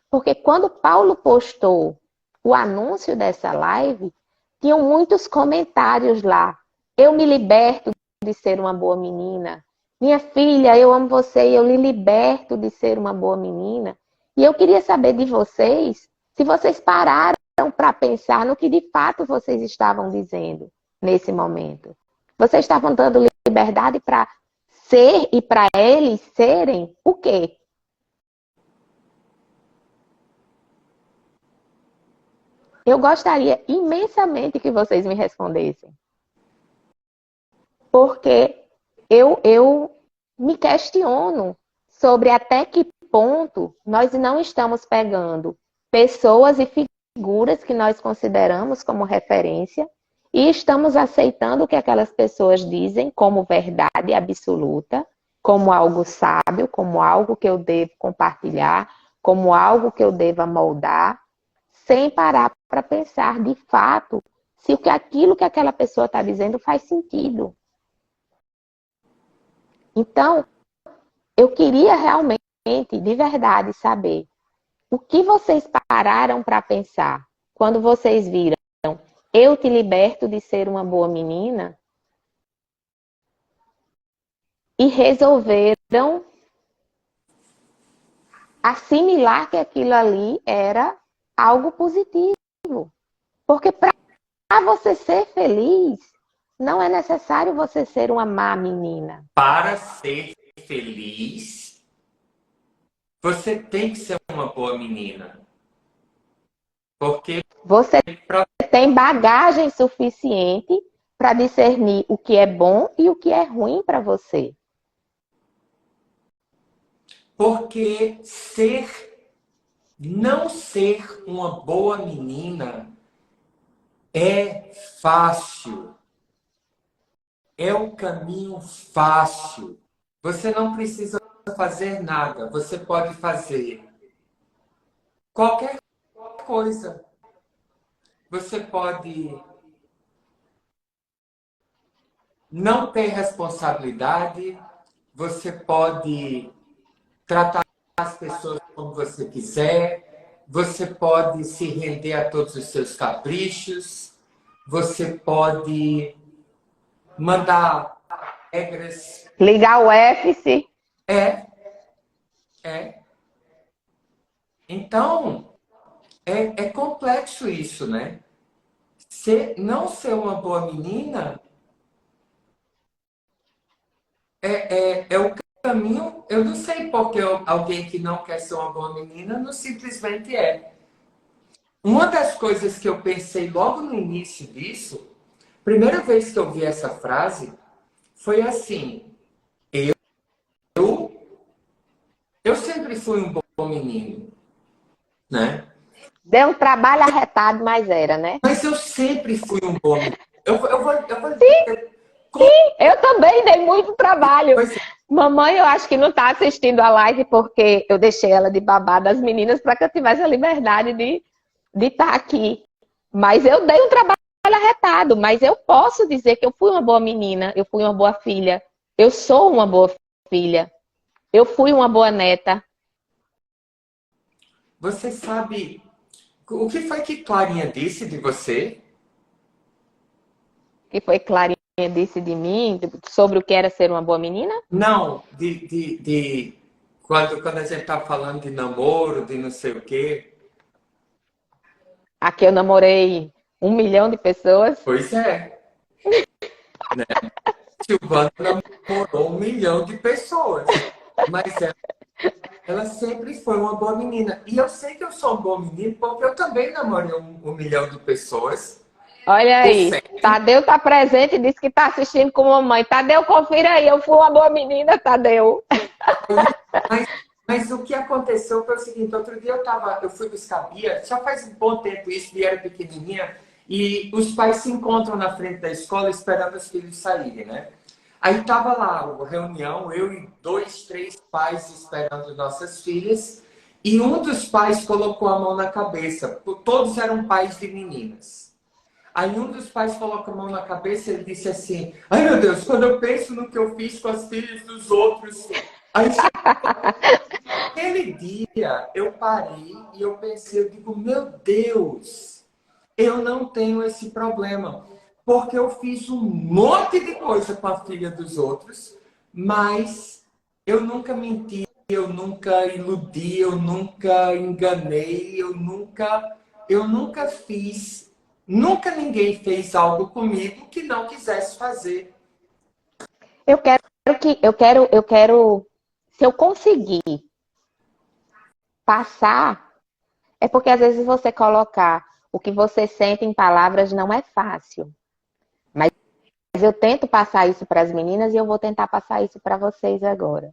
Porque quando Paulo postou o anúncio dessa live, tinham muitos comentários lá. Eu me liberto de ser uma boa menina. Minha filha, eu amo você e eu lhe liberto de ser uma boa menina. E eu queria saber de vocês se vocês pararam para pensar no que de fato vocês estavam dizendo nesse momento. Vocês estavam dando liberdade para ser e para eles serem o quê? Eu gostaria imensamente que vocês me respondessem. Porque eu me questiono sobre até que ponto nós não estamos pegando pessoas e figuras que nós consideramos como referência e estamos aceitando o que aquelas pessoas dizem como verdade absoluta, como algo sábio, como algo que eu devo compartilhar, como algo que eu deva moldar, sem parar para pensar de fato se aquilo que aquela pessoa está dizendo faz sentido. Então, eu queria realmente, de verdade, saber o que vocês pararam para pensar quando vocês viram eu te liberto de ser uma boa menina e resolveram assimilar que aquilo ali era algo positivo. Porque para você ser feliz, não é necessário você ser uma má menina. Para ser feliz, você tem que ser uma boa menina. Porque Você tem bagagem suficiente para discernir o que é bom e o que é ruim para você. Porque não ser uma boa menina é fácil. É o caminho fácil. Você não precisa fazer nada. Você pode fazer qualquer coisa. Você pode não ter responsabilidade. Você pode tratar as pessoas como você quiser. Você pode se render a todos os seus caprichos. Você pode mandar regras. Ligar o F. É. Então, é complexo isso, né? Não ser uma boa menina é o caminho. Eu não sei porque alguém que não quer ser uma boa menina não simplesmente é. Uma das coisas que eu pensei logo no início disso, primeira vez que eu vi essa frase, foi assim: eu, eu sempre fui um bom menino, né? Deu um trabalho arretado, mas era, né? Mas eu sempre fui um bom menino. Eu vou dizer como Eu também dei muito trabalho. foi. Mamãe, eu acho que não está assistindo a live porque eu deixei ela de babá das meninas para que eu tivesse a liberdade de estar aqui. Mas eu dei um trabalho arretado, mas eu posso dizer que eu fui uma boa menina, eu fui uma boa filha, eu sou uma boa filha, eu fui uma boa neta. Você sabe o que foi que Clarinha disse de você? Que foi Clarinha disse de mim, sobre o que era ser uma boa menina. Não, quando a gente tá falando de namoro, de não sei o quê. Aqui eu namorei 1 milhão de pessoas. Pois é, né? Silvana namorou 1 milhão de pessoas, mas ela sempre foi uma boa menina. E eu sei que eu sou um bom menino porque eu também namorei 1 milhão de pessoas. Olha Por aí, certo. Tadeu tá presente e disse que tá assistindo com a mamãe. Tadeu, confira aí, eu fui uma boa menina, Tadeu. Mas, mas o que aconteceu foi o seguinte: outro dia eu fui buscar Bia, já faz um bom tempo isso, Bia era pequenininha, e os pais se encontram na frente da escola esperando os filhos saírem, né? Aí tava lá a reunião, eu e dois, três pais esperando nossas filhas, e um dos pais colocou a mão na cabeça. Todos eram pais de meninas. Aí um dos pais colocou a mão na cabeça e ele disse assim: ai meu Deus, quando eu penso no que eu fiz com as filhas dos outros. Aí aquele dia eu parei e eu pensei, eu digo, meu Deus, eu não tenho esse problema, porque eu fiz um monte de coisa com a filha dos outros, mas eu nunca menti, eu nunca iludi, eu nunca enganei, eu nunca fiz, nunca ninguém fez algo comigo que não quisesse fazer. Eu quero se eu conseguir passar, é porque às vezes você colocar o que você sente em palavras não é fácil. Mas eu tento passar isso para as meninas e eu vou tentar passar isso para vocês agora.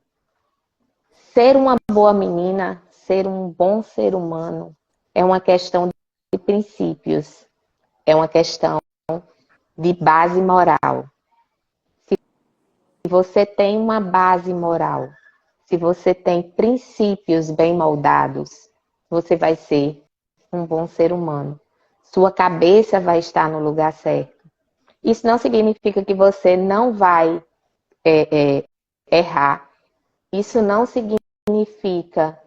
Ser uma boa menina, ser um bom ser humano, é uma questão de princípios, é uma questão de base moral. Se você tem uma base moral, se você tem princípios bem moldados, você vai ser um bom ser humano. Sua cabeça vai estar no lugar certo. Isso não significa que você não vai errar. Isso não significa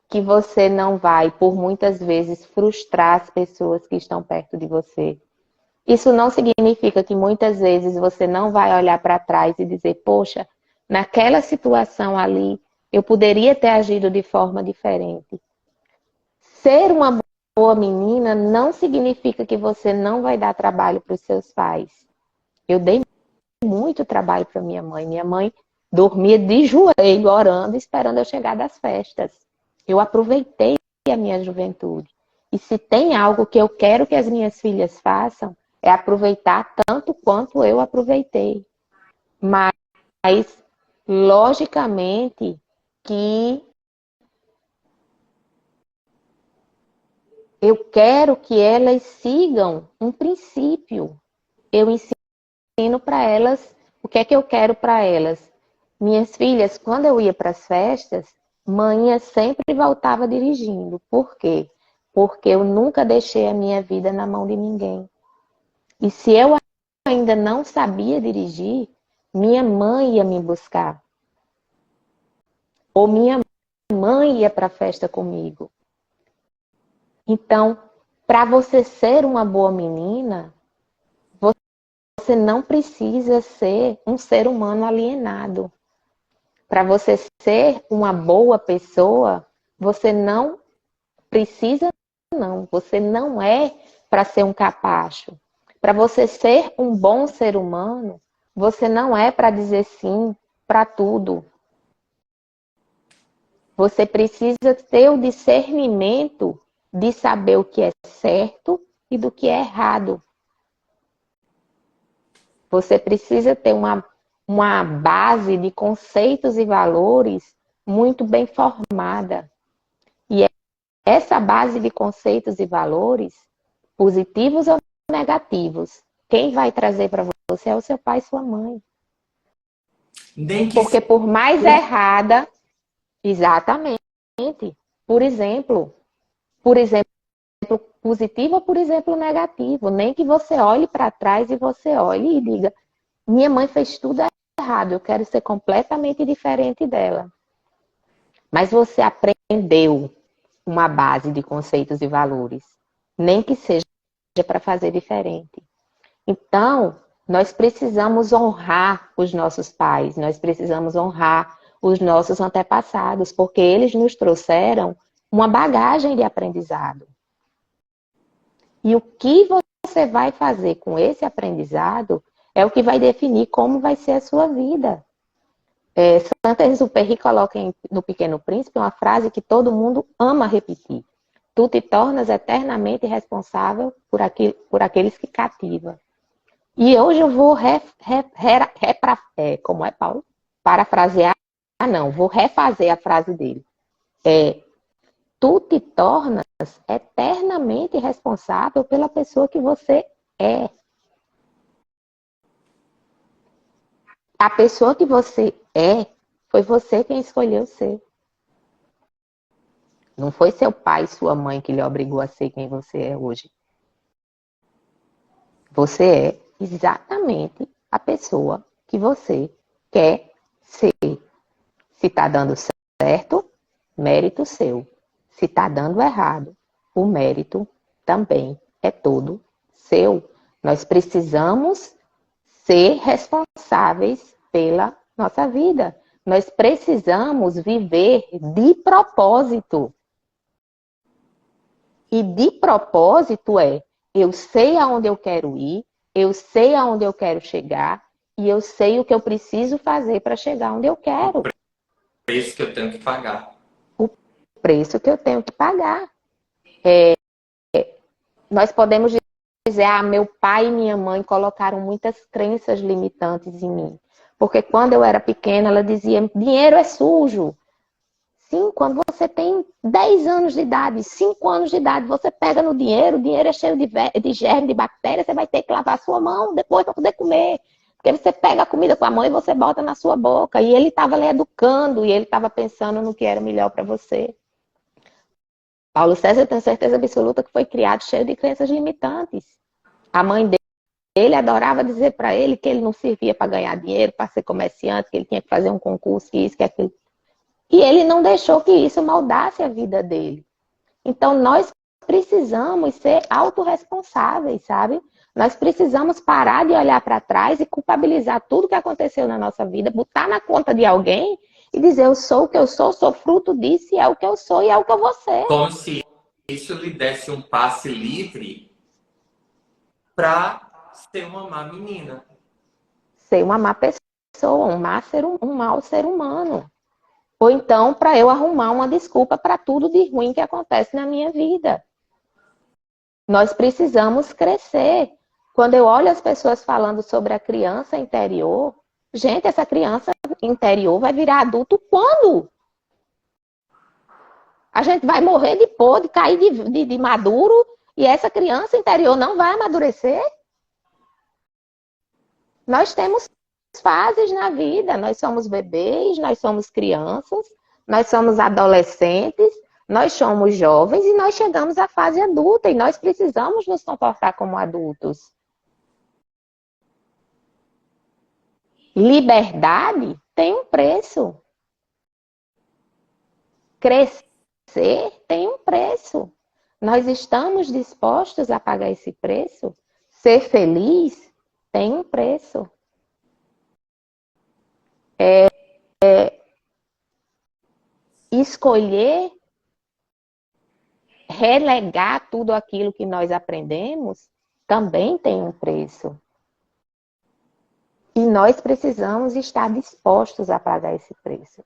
que você não vai, por muitas vezes, frustrar as pessoas que estão perto de você. Isso não significa que muitas vezes você não vai olhar para trás e dizer, poxa, naquela situação ali, eu poderia ter agido de forma diferente. Ser uma boa menina não significa que você não vai dar trabalho para os seus pais. Eu dei muito trabalho para minha mãe. Minha mãe dormia de joelho, orando, esperando eu chegar das festas. Eu aproveitei a minha juventude. E se tem algo que eu quero que as minhas filhas façam, é aproveitar tanto quanto eu aproveitei. Mas, logicamente, que eu quero que elas sigam um princípio. Eu ensino para elas o que é que eu quero para elas. Minhas filhas, quando eu ia para as festas, mãe sempre voltava dirigindo. Por quê? Porque eu nunca deixei a minha vida na mão de ninguém. E se eu ainda não sabia dirigir, minha mãe ia me buscar. Ou minha mãe ia para a festa comigo. Então, para você ser uma boa menina, você não precisa ser um ser humano alienado. Para você ser uma boa pessoa, você não precisa não. Você não é para ser um capacho. Para você ser um bom ser humano, você não é para dizer sim para tudo. Você precisa ter o discernimento de saber o que é certo e do que é errado. Você precisa ter uma base de conceitos e valores muito bem formada. E essa base de conceitos e valores, positivos ou negativos, quem vai trazer para você é o seu pai e sua mãe. Nem que Porque por mais errada, exatamente, por exemplo, positivo ou por exemplo negativo, nem que você olhe para trás e você olhe e diga, minha mãe fez tudo errado, eu quero ser completamente diferente dela. Mas você aprendeu uma base de conceitos e valores, nem que seja para fazer diferente. Então, nós precisamos honrar os nossos pais, nós precisamos honrar os nossos antepassados, porque eles nos trouxeram uma bagagem de aprendizado. E o que você vai fazer com esse aprendizado é o que vai definir como vai ser a sua vida. Saint-Exupéry coloca no Pequeno Príncipe uma frase que todo mundo ama repetir. Tu te tornas eternamente responsável por aqueles que cativa. E hoje eu vou como é, Paulo? Parafrasear? Não, vou refazer a frase dele. Tu te tornas eternamente responsável pela pessoa que você é. A pessoa que você é, foi você quem escolheu ser. Não foi seu pai e sua mãe que lhe obrigou a ser quem você é hoje. Você é exatamente a pessoa que você quer ser. Se está dando certo, mérito seu. Se está dando errado, o mérito também é todo seu. Nós precisamos ser responsáveis pela nossa vida. Nós precisamos viver de propósito. E de propósito eu sei aonde eu quero ir, eu sei aonde eu quero chegar e eu sei o que eu preciso fazer para chegar onde eu quero. O preço que eu tenho que pagar. O preço que eu tenho que pagar. Nós podemos dizer, meu pai e minha mãe colocaram muitas crenças limitantes em mim. Porque quando eu era pequena, ela dizia, dinheiro é sujo. Sim, quando você tem 10 anos de idade, 5 anos de idade, você pega no dinheiro, o dinheiro é cheio de germe, de bactéria, você vai ter que lavar a sua mão depois para poder comer. Porque você pega a comida com a mão e você bota na sua boca. E ele estava ali educando, e ele estava pensando no que era melhor para você. Paulo César, eu tenho certeza absoluta que foi criado cheio de crenças limitantes. A mãe dele adorava dizer para ele que ele não servia para ganhar dinheiro, para ser comerciante, que ele tinha que fazer um concurso, que isso, que aquilo. E ele não deixou que isso moldasse a vida dele. Então, nós precisamos ser autorresponsáveis, sabe? Nós precisamos parar de olhar para trás e culpabilizar tudo que aconteceu na nossa vida, botar na conta de alguém e dizer, eu sou o que eu sou fruto disso, e é o que eu sou, e é o que eu vou ser. Como se isso lhe desse um passe livre para ser uma má menina. Ser uma má pessoa, um mau ser humano. Ou então, para eu arrumar uma desculpa para tudo de ruim que acontece na minha vida. Nós precisamos crescer. Quando eu olho as pessoas falando sobre a criança interior, gente, essa criança interior vai virar adulto quando? A gente vai morrer de podre, cair de maduro, e essa criança interior não vai amadurecer? Nós temos fases na vida. Nós somos bebês, nós somos crianças, nós somos adolescentes, nós somos jovens e nós chegamos à fase adulta e nós precisamos nos comportar como adultos. Liberdade tem um preço. Crescer tem um preço. Nós estamos dispostos a pagar esse preço? Ser feliz tem um preço. Escolher relegar tudo aquilo que nós aprendemos também tem um preço. E nós precisamos estar dispostos a pagar esse preço.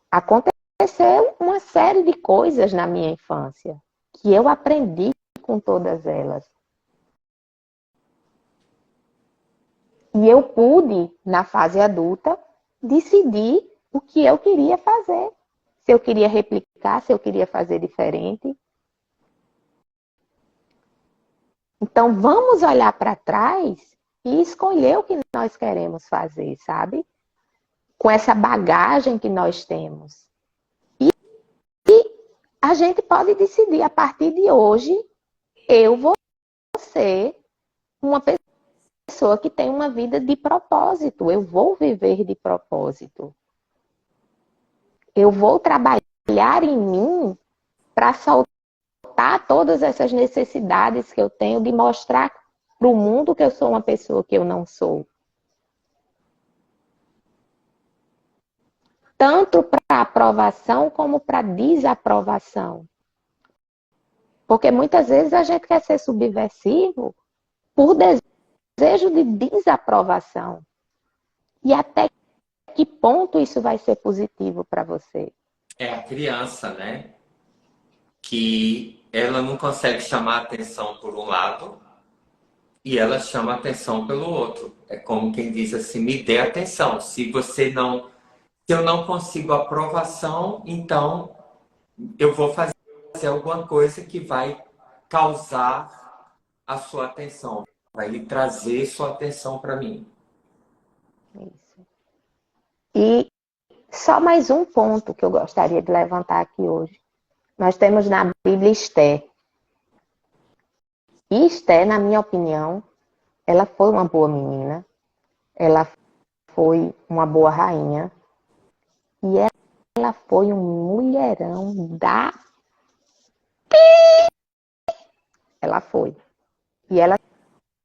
Aconteceu uma série de coisas na minha infância que eu aprendi com todas elas. E eu pude, na fase adulta, decidir o que eu queria fazer. Se eu queria replicar, se eu queria fazer diferente. Então, vamos olhar para trás e escolher o que nós queremos fazer, sabe? Com essa bagagem que nós temos. E a gente pode decidir, a partir de hoje, eu vou ser uma pessoa que tem uma vida de propósito. Eu vou viver de propósito. Eu vou trabalhar em mim para soltar todas essas necessidades que eu tenho de mostrar para o mundo que eu sou uma pessoa que eu não sou. Tanto para aprovação como para desaprovação. Porque muitas vezes a gente quer ser subversivo por desejo de desaprovação. E até que ponto isso vai ser positivo para você? É a criança, né? Que ela não consegue chamar atenção por um lado e ela chama atenção pelo outro. É como quem diz assim, me dê atenção. Se eu não consigo aprovação, então eu vou fazer alguma coisa que vai causar a sua atenção, vai lhe trazer sua atenção para mim. Isso. E só mais um ponto que eu gostaria de levantar aqui hoje. Nós temos na Bíblia Esther. E Esther, na minha opinião, ela foi uma boa menina, ela foi uma boa rainha, e ela foi um mulherão da... Ela foi. E ela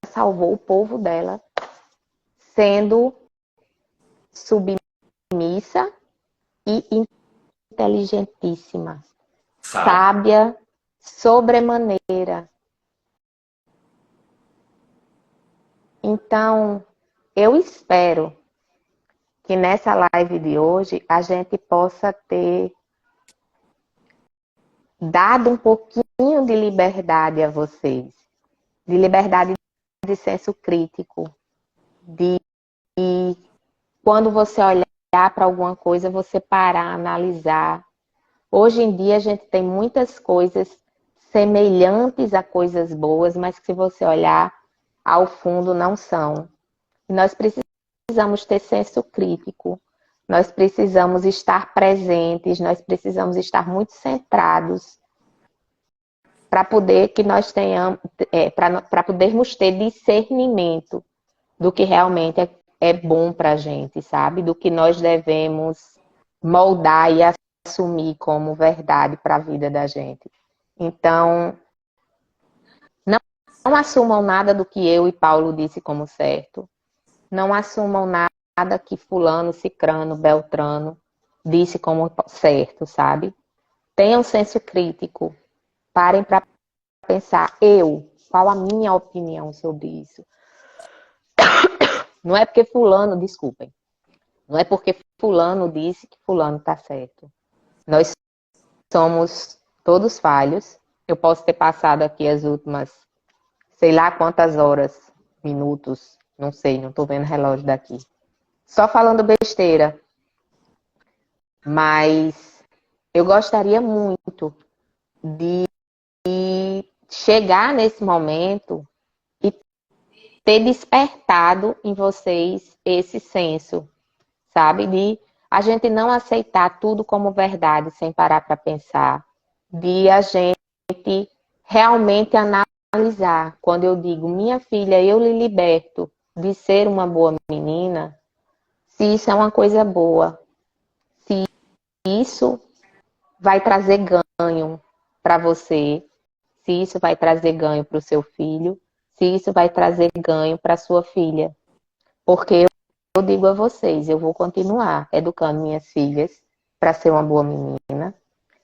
salvou o povo dela, sendo submissa e inteligentíssima. Sábia, sobremaneira. Então, eu espero que nessa live de hoje a gente possa ter dado um pouquinho de liberdade a vocês. De liberdade de senso crítico. De quando você olhar para alguma coisa, você parar, analisar. Hoje em dia a gente tem muitas coisas semelhantes a coisas boas, mas que se você olhar ao fundo não são. Nós precisamos ter senso crítico, nós precisamos estar presentes, nós precisamos estar muito centrados para poder que nós tenhamos, para podermos ter discernimento do que realmente é bom para a gente, sabe? Do que nós devemos moldar e assumir como verdade para a vida da gente. Então, não assumam nada do que eu e Paulo disse como certo. Não assumam nada que fulano, cicrano, beltrano disse como certo, sabe? Tenham senso crítico. Parem para pensar, qual a minha opinião sobre isso? Não é porque fulano, desculpem, não é porque fulano disse que fulano está certo. Nós somos todos falhos. Eu posso ter passado aqui as últimas, sei lá quantas horas, minutos, não sei, não estou vendo o relógio daqui. Só falando besteira. Mas eu gostaria muito de chegar nesse momento e ter despertado em vocês esse senso, sabe? De a gente não aceitar tudo como verdade sem parar para pensar. De a gente realmente analisar. Quando eu digo, minha filha, eu lhe liberto de ser uma boa menina, se isso é uma coisa boa, se isso vai trazer ganho para você, se isso vai trazer ganho para o seu filho, se isso vai trazer ganho para a sua filha. Porque eu digo a vocês, eu vou continuar educando minhas filhas para ser uma boa menina.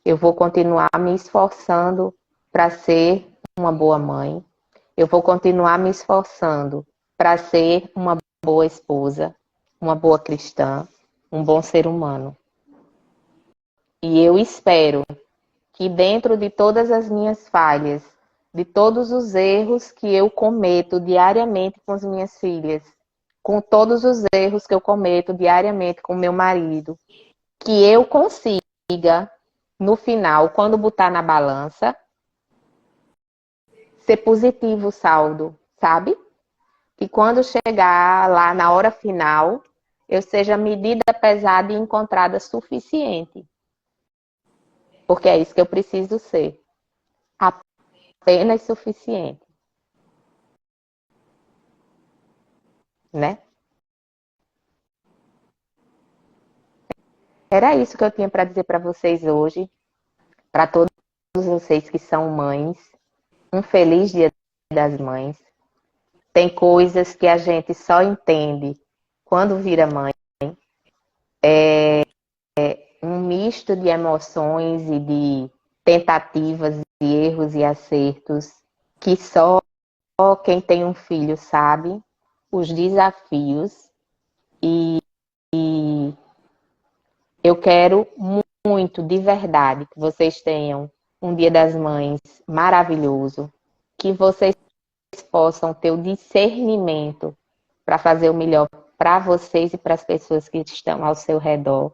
Eu vou continuar me esforçando para ser uma boa mãe. Eu vou continuar me esforçando para ser uma boa esposa, uma boa cristã, um bom ser humano. E eu espero que dentro de todas as minhas falhas, de todos os erros que eu cometo diariamente com as minhas filhas, com todos os erros que eu cometo diariamente com meu marido, que eu consiga, no final, quando botar na balança, ser positivo o saldo, sabe? Que quando chegar lá na hora final, eu seja medida pesada e encontrada suficiente. Porque é isso que eu preciso ser. Apenas suficiente. Né? Era isso que eu tinha para dizer para vocês hoje. Para todos vocês que são mães. Um feliz Dia das Mães. Tem coisas que a gente só entende quando vira mãe. É um misto de emoções e de tentativas e erros e acertos que só quem tem um filho sabe os desafios e eu quero muito, de verdade, que vocês tenham um Dia das Mães maravilhoso, que vocês possam ter o discernimento para fazer o melhor para vocês e para as pessoas que estão ao seu redor.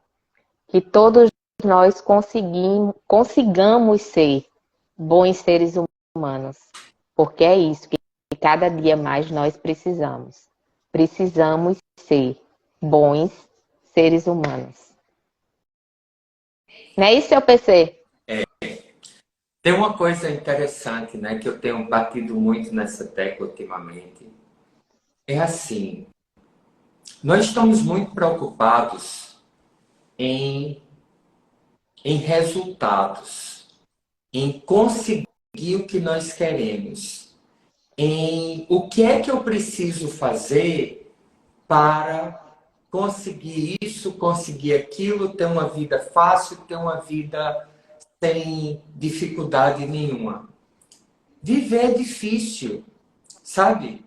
Que todos nós consigamos ser bons seres humanos. Porque é isso que cada dia mais nós precisamos. Precisamos ser bons seres humanos. Não é isso, seu PC? Tem uma coisa interessante, né, que eu tenho batido muito nessa tecla ultimamente. É assim, nós estamos muito preocupados em, em resultados, em conseguir o que nós queremos, em o que é que eu preciso fazer para conseguir isso, conseguir aquilo, ter uma vida fácil, ter uma vida sem dificuldade nenhuma. Viver é difícil, sabe?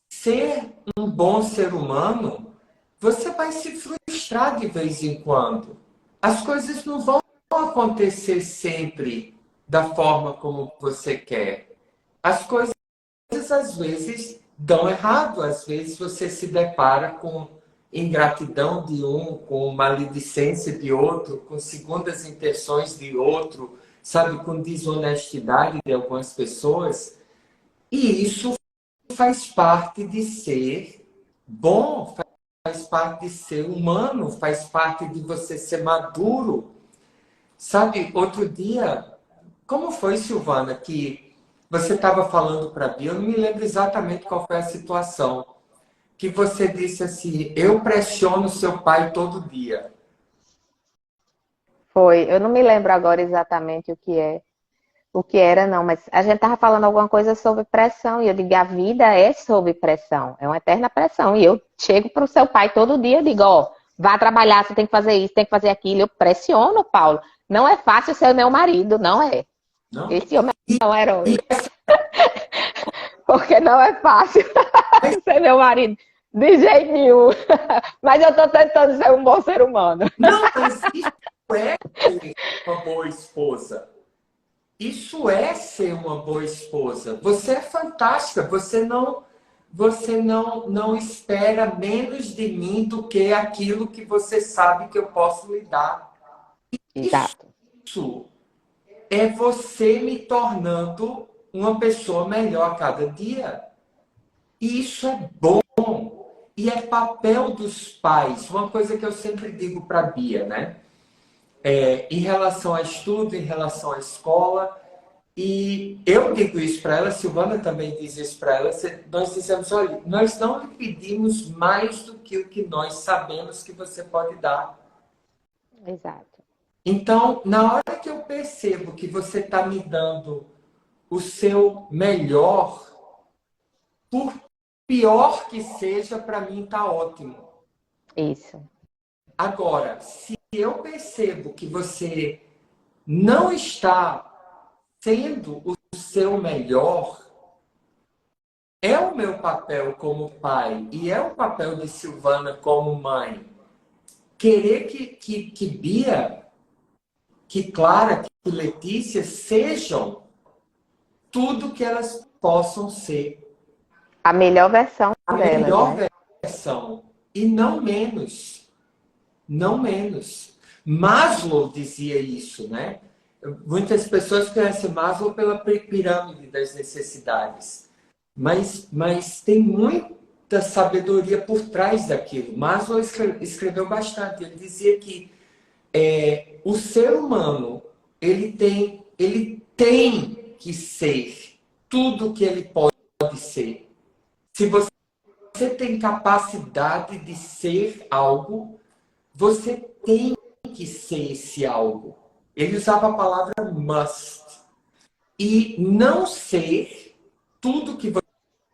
Ser um bom ser humano, você vai se frustrar de vez em quando. As coisas não vão acontecer sempre da forma como você quer. As coisas às vezes dão errado, às vezes você se depara com ingratidão de um, com maledicência de outro, com segundas intenções de outro, sabe, com desonestidade de algumas pessoas. E isso faz parte de ser bom, faz parte de ser humano, faz parte de você ser maduro. Sabe, outro dia, como foi, Silvana, que você estava falando para a Bia, eu não me lembro exatamente qual foi a situação, que você disse assim, eu pressiono seu pai todo dia. Foi. Eu não me lembro agora exatamente o que era, não, mas a gente estava falando alguma coisa sobre pressão, e eu digo, a vida é sob pressão, é uma eterna pressão. E eu chego para o seu pai todo dia e digo, ó, vá trabalhar, você tem que fazer isso, tem que fazer aquilo. Eu pressiono, Paulo. Não é fácil ser meu marido, não é. Não? Esse homem é um herói. Porque não é fácil ser meu marido. De jeito nenhum. Mas eu estou tentando ser um bom ser humano. Não, mas isso é ser uma boa esposa. Isso é ser uma boa esposa. Você é fantástica. Você não espera menos de mim do que aquilo que você sabe que eu posso lhe dar. Exato. Isso é você me tornando uma pessoa melhor a cada dia. E isso é bom. E é papel dos pais. Uma coisa que eu sempre digo para a Bia, né? Em relação a estudo, em relação à escola. E eu digo isso para ela, a Silvana também diz isso para ela. Nós dizemos, olha, nós não lhe pedimos mais do que o que nós sabemos que você pode dar. Exato. Então, na hora que eu percebo que você está me dando o seu melhor, por pior que seja, para mim está ótimo. Isso. Agora, se eu percebo que você não está sendo o seu melhor, é o meu papel como pai e é o papel de Silvana como mãe querer que Bia, que Clara, que Letícia sejam tudo que elas possam ser. A melhor versão A delas, melhor né? versão. E não menos. Não menos. Maslow dizia isso, né? Muitas pessoas conhecem Maslow pela pirâmide das necessidades. Mas tem muita sabedoria por trás daquilo. Maslow escreveu bastante. Ele dizia que o ser humano ele tem que ser tudo que ele pode ser. Se você tem capacidade de ser algo, você tem que ser esse algo. Ele usava a palavra must. E não ser tudo que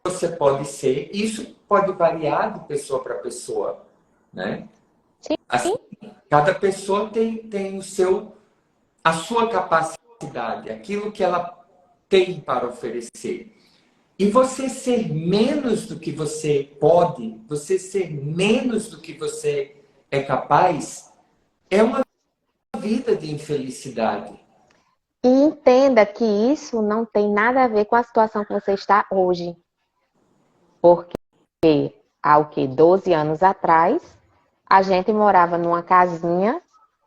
você pode ser, isso pode variar de pessoa para pessoa, né? Assim, Sim, cada pessoa tem a sua capacidade, aquilo que ela tem para oferecer. E você ser menos do que você pode, você ser menos do que você é capaz, é uma vida de infelicidade. e entenda que isso não tem nada a ver com a situação que você está hoje. Porque há o que 12 anos atrás, a gente morava numa casinha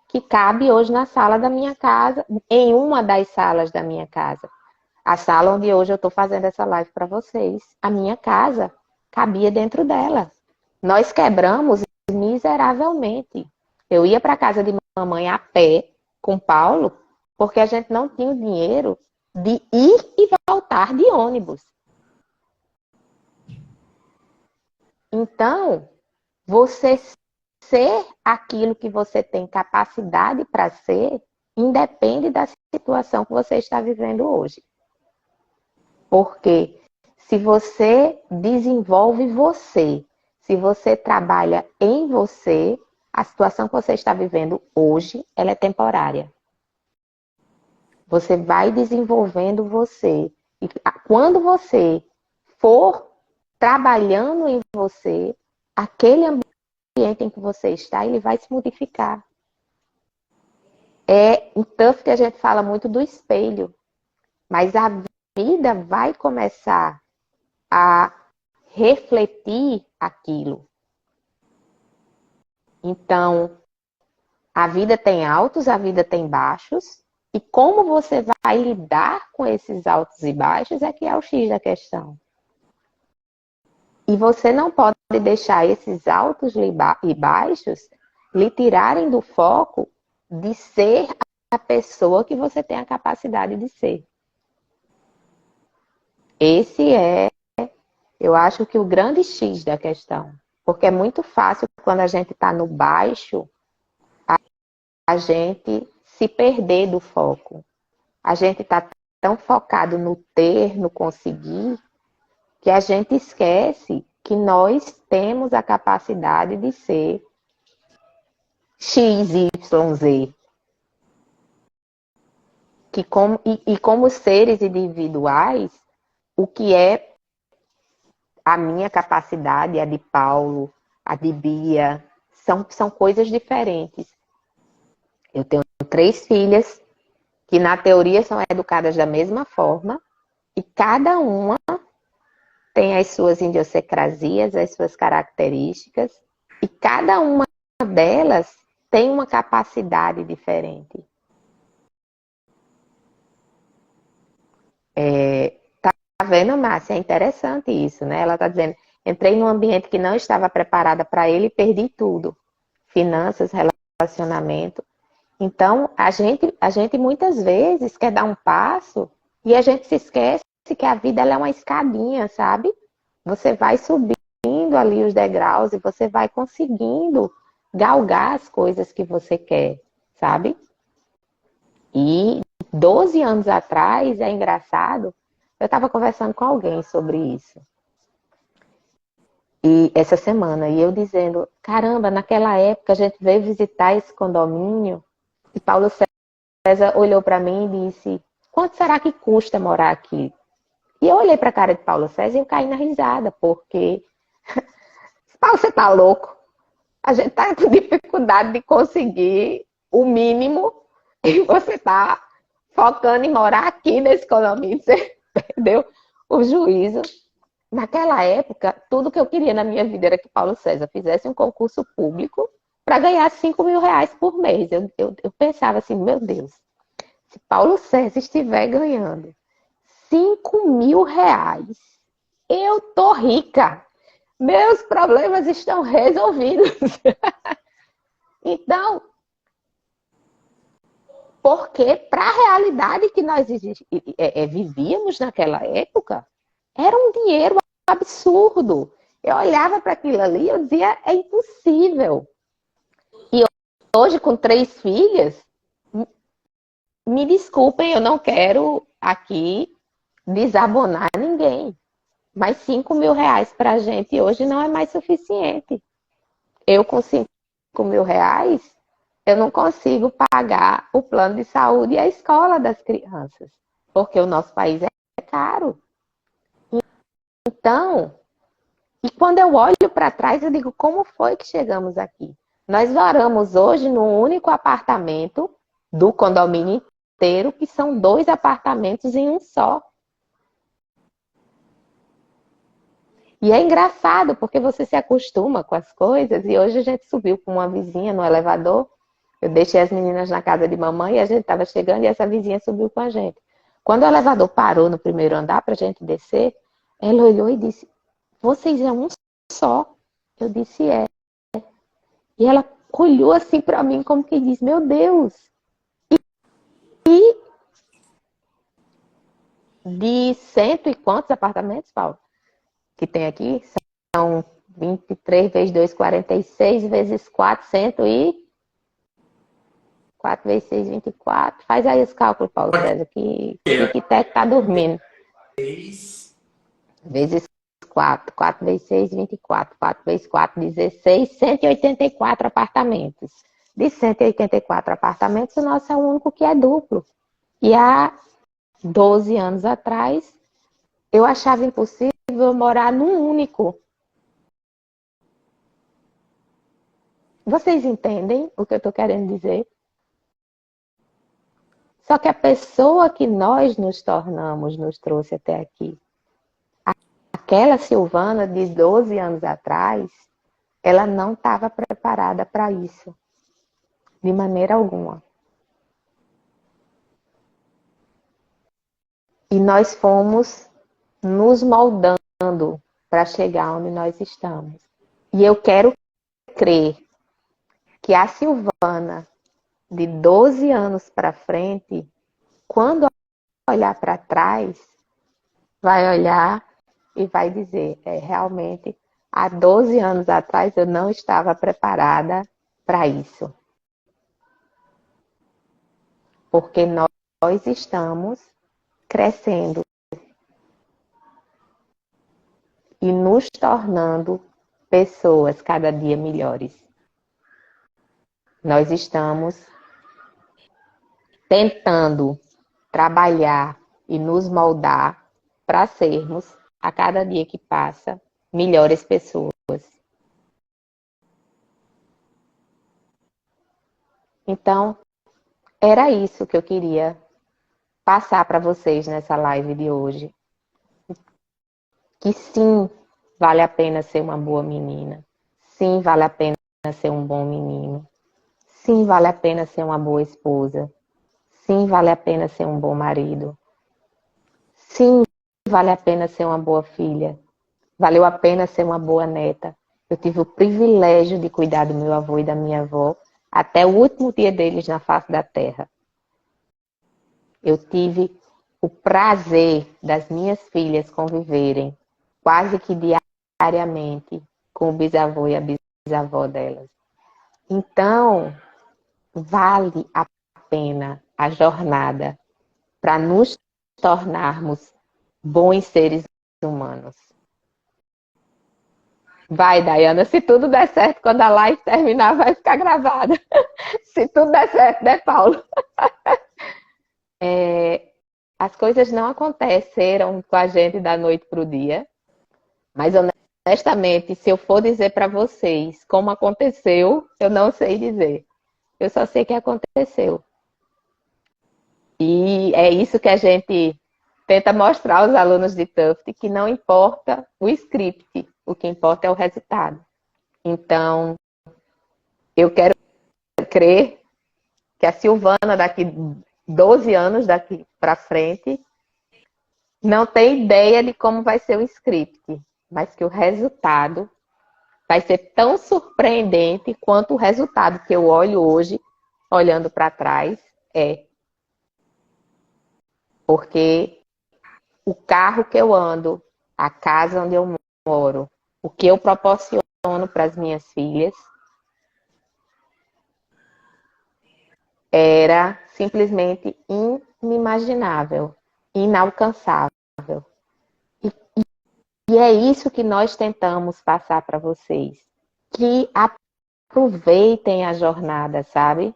que cabe hoje na sala da minha casa, em uma das salas da minha casa. A sala onde hoje eu estou fazendo essa live para vocês. A minha casa cabia dentro dela. Nós quebramos miseravelmente. Eu ia para a casa de mamãe a pé com Paulo, porque a gente não tinha o dinheiro de ir e voltar de ônibus. Então, você ser aquilo que você tem capacidade para ser, independe da situação que você está vivendo hoje. Porque se você desenvolve você, se você trabalha em você, a situação que você está vivendo hoje, ela é temporária. Você vai desenvolvendo você. E quando você for trabalhando em você, aquele ambiente em que você está, ele vai se modificar. É tanto que a gente fala muito do espelho, mas a vida vai começar a refletir aquilo. Então, a vida tem altos, a vida tem baixos, e como você vai lidar com esses altos e baixos é que é o X da questão. E você não pode deixar esses altos e baixos lhe tirarem do foco de ser a pessoa que você tem a capacidade de ser. Esse é, eu acho que o grande X da questão. Porque é muito fácil quando a gente está no baixo, a gente se perder do foco. A gente está tão focado no ter, no conseguir, que a gente esquece que nós temos a capacidade de ser X, Y, Z. Como seres individuais, o que é a minha capacidade, a de Paulo, a de Bia, são coisas diferentes. Eu tenho 3 filhas que na teoria são educadas da mesma forma e cada uma tem as suas idiosincrasias, as suas características e cada uma delas tem uma capacidade diferente. Tá vendo, Márcia? É interessante isso, né? Ela está dizendo, entrei num ambiente que não estava preparada para ele e perdi tudo. Finanças, relacionamento. Então, a gente muitas vezes quer dar um passo e a gente se esquece que a vida ela é uma escadinha, sabe? Você vai subindo ali os degraus e você vai conseguindo galgar as coisas que você quer, sabe? E 12 anos atrás, é engraçado, eu estava conversando com alguém sobre isso. E essa semana, e eu dizendo, caramba, naquela época a gente veio visitar esse condomínio e Paulo César olhou para mim e disse, quanto será que custa morar aqui? E eu olhei para a cara de Paulo César e eu caí na risada, porque, Paulo, você tá louco? A gente tá com dificuldade de conseguir o mínimo e você tá focando em morar aqui nesse condomínio, você perdeu o juízo. Naquela época, tudo que eu queria na minha vida era que Paulo César fizesse um concurso público para ganhar 5.000 reais por mês. Eu pensava assim, meu Deus, se Paulo César estiver ganhando 5.000 reais, eu tô rica. Meus problemas estão resolvidos. Então, porque para a realidade que nós vivíamos naquela época, era um dinheiro absurdo. Eu olhava para aquilo ali e eu dizia, é impossível. E hoje, com 3 filhas, me desculpem, eu não quero aqui desabonar ninguém. Mas 5.000 reais para a gente hoje não é mais suficiente. Eu com 5.000 reais, eu não consigo pagar o plano de saúde e a escola das crianças. Porque o nosso país é caro. Então, e quando eu olho para trás, eu digo, como foi que chegamos aqui? Nós moramos hoje num único apartamento do condomínio inteiro, que são 2 apartamentos em um só. E é engraçado, porque você se acostuma com as coisas, e hoje a gente subiu com uma vizinha no elevador, eu deixei as meninas na casa de mamãe, e a gente estava chegando, e essa vizinha subiu com a gente. Quando o elevador parou no primeiro andar para a gente descer, ela olhou e disse, vocês é um só? Eu disse, é. E ela olhou assim para mim como que diz, meu Deus. E de cento e quantos apartamentos, Paulo, que tem aqui? São 23 vezes 2, 46 vezes 4, 4 vezes 6, 24. Faz aí os cálculos, Paulo César, que arquiteto tá dormindo. Vezes 4. 4 vezes 6, 24. 4 vezes 4, 16. 184 apartamentos. De 184 apartamentos, o nosso é o único que é duplo. E há 12 anos atrás, eu achava impossível morar num único. Vocês entendem o que eu estou querendo dizer? Só que a pessoa que nós nos tornamos nos trouxe até aqui. Aquela Silvana de 12 anos atrás, ela não estava preparada para isso. De maneira alguma. E nós fomos nos moldando para chegar onde nós estamos. E eu quero crer que a Silvana, de 12 anos para frente, quando olhar para trás, vai olhar e vai dizer, realmente, há 12 anos atrás eu não estava preparada para isso. Porque nós estamos crescendo e nos tornando pessoas cada dia melhores. Nós estamos tentando trabalhar e nos moldar para sermos, a cada dia que passa, melhores pessoas. Então, era isso que eu queria passar para vocês nessa live de hoje. Que sim, vale a pena ser uma boa menina. Sim, vale a pena ser um bom menino. Sim, vale a pena ser uma boa esposa. Sim, vale a pena ser um bom marido. Sim, vale a pena ser uma boa filha. Valeu a pena ser uma boa neta. Eu tive o privilégio de cuidar do meu avô e da minha avó até o último dia deles na face da terra. Eu tive o prazer das minhas filhas conviverem quase que diariamente com o bisavô e a bisavó delas. Então, vale a pena a jornada para nos tornarmos bons seres humanos. Vai, Dayana, se tudo der certo, quando a live terminar, vai ficar gravada. Se tudo der certo, né, Paulo? As coisas não aconteceram com a gente da noite para o dia, mas honestamente, se eu for dizer para vocês como aconteceu, eu não sei dizer. Eu só sei que aconteceu. E é isso que a gente tenta mostrar aos alunos de Tufts, que não importa o script, o que importa é o resultado. Então, eu quero crer que a Silvana, daqui 12 anos daqui para frente, não tem ideia de como vai ser o script, mas que o resultado vai ser tão surpreendente quanto o resultado que eu olho hoje, olhando para trás, é. Porque o carro que eu ando, a casa onde eu moro, o que eu proporciono para as minhas filhas, era simplesmente inimaginável, inalcançável. E, e é isso que nós tentamos passar para vocês. Que aproveitem a jornada, sabe?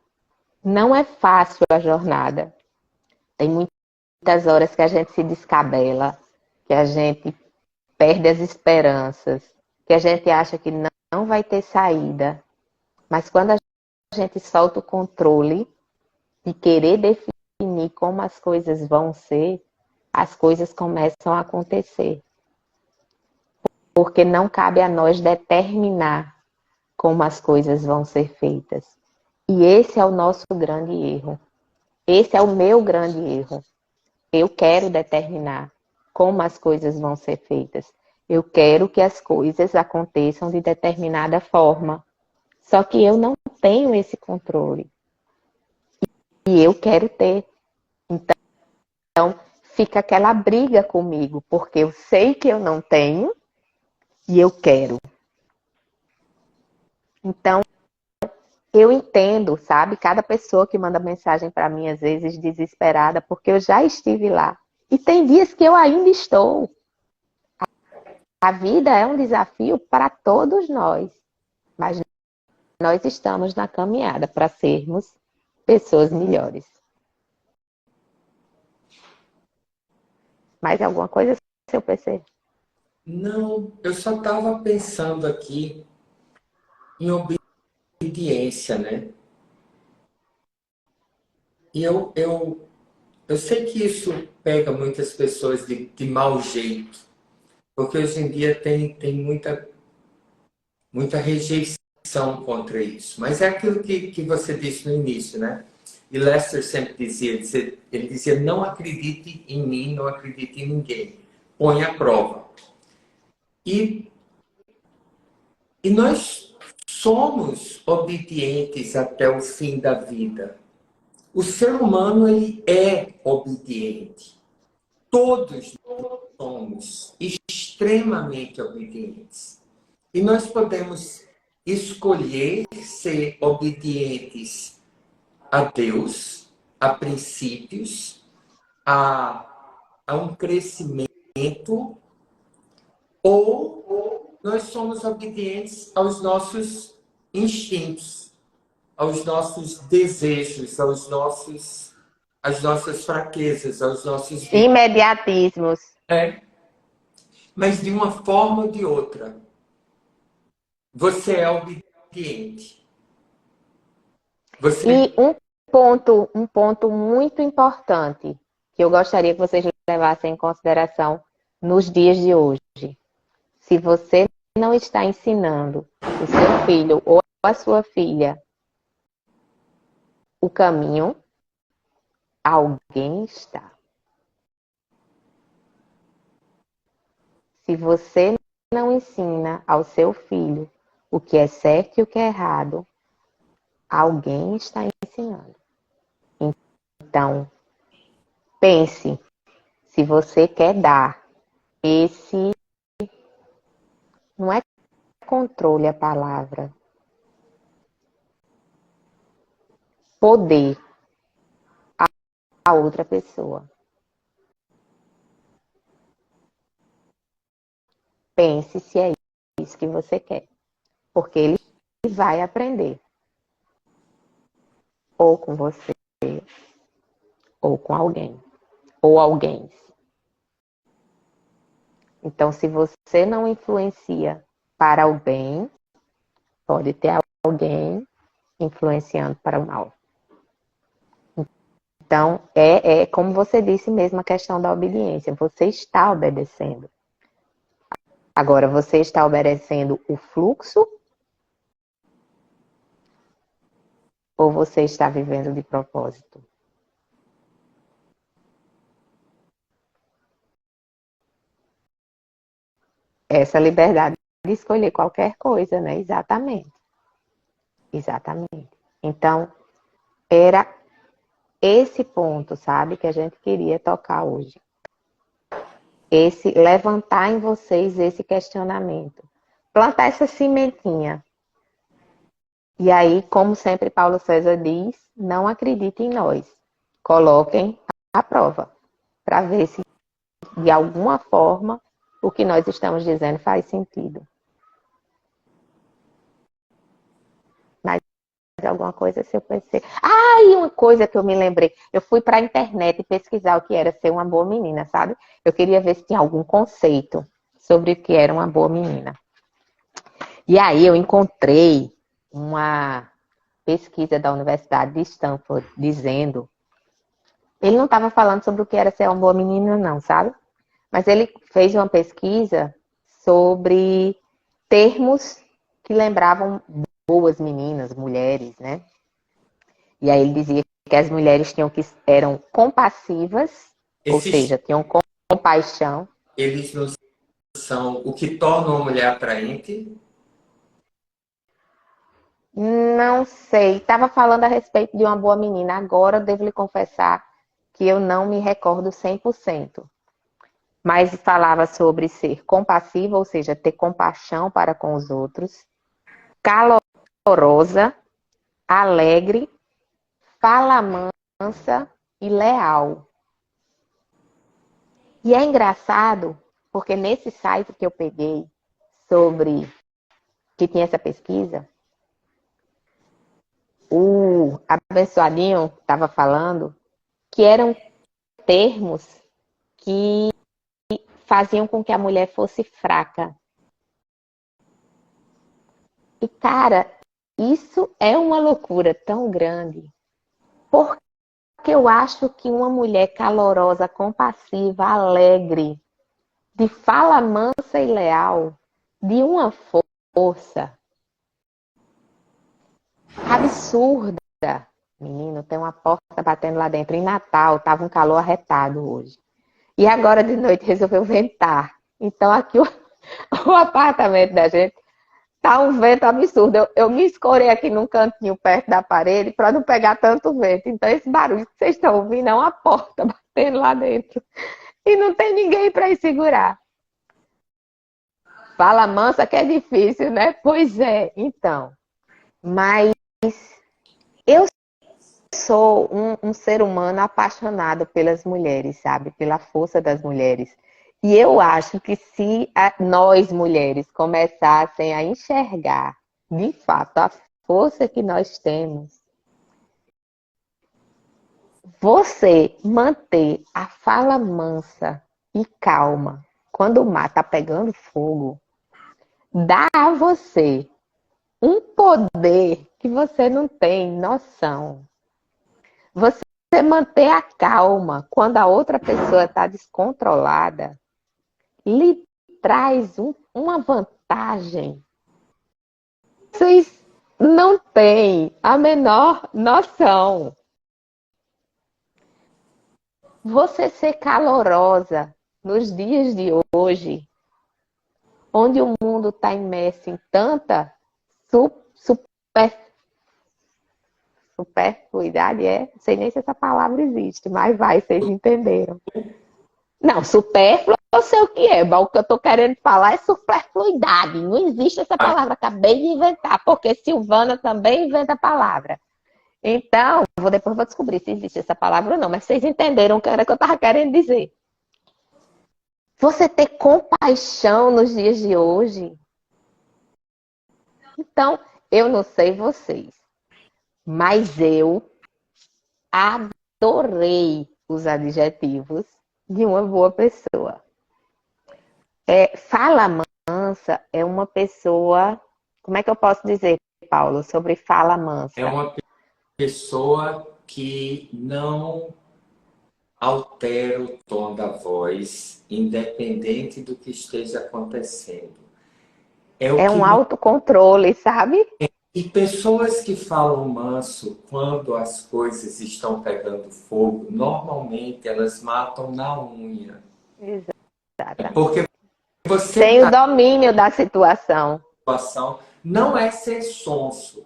Não é fácil a jornada. Tem muitas horas que a gente se descabela, que a gente perde as esperanças, que a gente acha que não vai ter saída. Mas quando a gente solta o controle de querer definir como as coisas vão ser, as coisas começam a acontecer. Porque não cabe a nós determinar como as coisas vão ser feitas. E esse é o nosso grande erro. Esse é o meu grande erro. Eu quero determinar como as coisas vão ser feitas. Eu quero que as coisas aconteçam de determinada forma. Só que eu não tenho esse controle. E eu quero ter. Então, fica aquela briga comigo, porque eu sei que eu não tenho e eu quero. Então, eu entendo, sabe? Cada pessoa que manda mensagem para mim, às vezes, desesperada, porque eu já estive lá. E tem dias que eu ainda estou. A vida é um desafio para todos nós. Mas nós estamos na caminhada para sermos pessoas melhores. Mais alguma coisa, seu PC? Não, eu só estava pensando aqui em obediência, né? E eu sei que isso pega muitas pessoas de mau jeito, porque hoje em dia tem muita rejeição contra isso. Mas é aquilo que você disse no início, né? E Lester sempre dizia, ele dizia, não acredite em mim, não acredite em ninguém. Põe à prova. E nós somos obedientes até o fim da vida. O ser humano, ele é obediente. Todos somos extremamente obedientes. E nós podemos escolher ser obedientes a Deus, a princípios, a um crescimento, ou nós somos obedientes aos nossos instintos, aos nossos desejos, às nossas fraquezas, aos nossos vícios. Imediatismos. Mas de uma forma ou de outra, você é obediente. E um ponto muito importante que eu gostaria que vocês levassem em consideração nos dias de hoje. Se você não está ensinando o seu filho ou a sua filha o caminho, alguém está. Se você não ensina ao seu filho o que é certo e o que é errado, alguém está ensinando. Então, pense se você quer dar esse, não é controle a palavra, poder a outra pessoa. Pense se é isso que você quer. Porque ele vai aprender. Ou com você, ou com alguém. Ou alguém. Então, se você não influencia para o bem, pode ter alguém influenciando para o mal. Então, como você disse mesmo, a questão da obediência. Você está obedecendo. Agora, você está obedecendo o fluxo ou você está vivendo de propósito? Essa liberdade de escolher qualquer coisa, né? Exatamente. Exatamente. Então, era esse ponto, sabe, que a gente queria tocar hoje. Levantar em vocês esse questionamento. Plantar essa sementinha. E aí, como sempre Paulo César diz, não acreditem em nós. Coloquem à prova. Para ver se, de alguma forma, o que nós estamos dizendo faz sentido. Mas alguma coisa se eu pensei. E uma coisa que eu me lembrei. Eu fui para a internet pesquisar o que era ser uma boa menina, sabe? Eu queria ver se tinha algum conceito sobre o que era uma boa menina. E aí eu encontrei uma pesquisa da Universidade de Stanford dizendo... Ele não estava falando sobre o que era ser uma boa menina, não, sabe? Mas ele fez uma pesquisa sobre termos que lembravam boas meninas, mulheres, né? E aí ele dizia que as mulheres eram compassivas, ou seja, tinham compaixão. Eles não são o que torna uma mulher atraente? Não sei. Estava falando a respeito de uma boa menina. Agora eu devo lhe confessar que eu não me recordo 100%. Mas falava sobre ser compassiva, ou seja, ter compaixão para com os outros, calorosa, alegre, fala mansa e leal. E é engraçado, porque nesse site que eu peguei sobre que tinha essa pesquisa, o abençoadinho estava falando que eram termos que faziam com que a mulher fosse fraca. E, cara, isso é uma loucura tão grande. Porque eu acho que uma mulher calorosa, compassiva, alegre, de fala mansa e leal, de uma força absurda. Menino, tem uma porta batendo lá dentro. Em Natal, tava um calor arretado hoje. E agora de noite resolveu ventar. Então aqui o apartamento da gente tá um vento absurdo. Eu me escorei aqui num cantinho perto da parede para não pegar tanto vento. Então esse barulho que vocês estão ouvindo é uma porta batendo lá dentro. E não tem ninguém para ir segurar. Fala mansa que é difícil, né? Pois é, então. Mas eu sou um ser humano apaixonado pelas mulheres, sabe? Pela força das mulheres. E eu acho que se nós, mulheres, começassem a enxergar, de fato, a força que nós temos, você manter a fala mansa e calma quando o mar está pegando fogo, dá a você um poder que você não tem noção. Você manter a calma quando a outra pessoa está descontrolada lhe traz uma vantagem. Vocês não têm a menor noção. Você ser calorosa nos dias de hoje, onde o mundo está imerso em tanta superfluidade, não sei nem se essa palavra existe, mas vocês entenderam. Não, supérfluo eu sei o que é, mas o que eu estou querendo falar é superfluidade. Não existe essa palavra, acabei de inventar, porque Silvana também inventa a palavra. Então, depois vou descobrir se existe essa palavra ou não, mas vocês entenderam o que era que eu estava querendo dizer. Você ter compaixão nos dias de hoje Então, eu não sei vocês, mas eu adorei os adjetivos de uma boa pessoa. Fala mansa é uma pessoa. Como é que eu posso dizer, Paulo, sobre fala É mansa? uma pessoa que não altera o tom da voz, independente do que esteja acontecendo. É o É que um me... autocontrole, sabe? E pessoas que falam manso quando as coisas estão pegando fogo, normalmente elas matam na unha. É Exatamente. porque você Tem o está em domínio da situação. situação, não é ser sonso,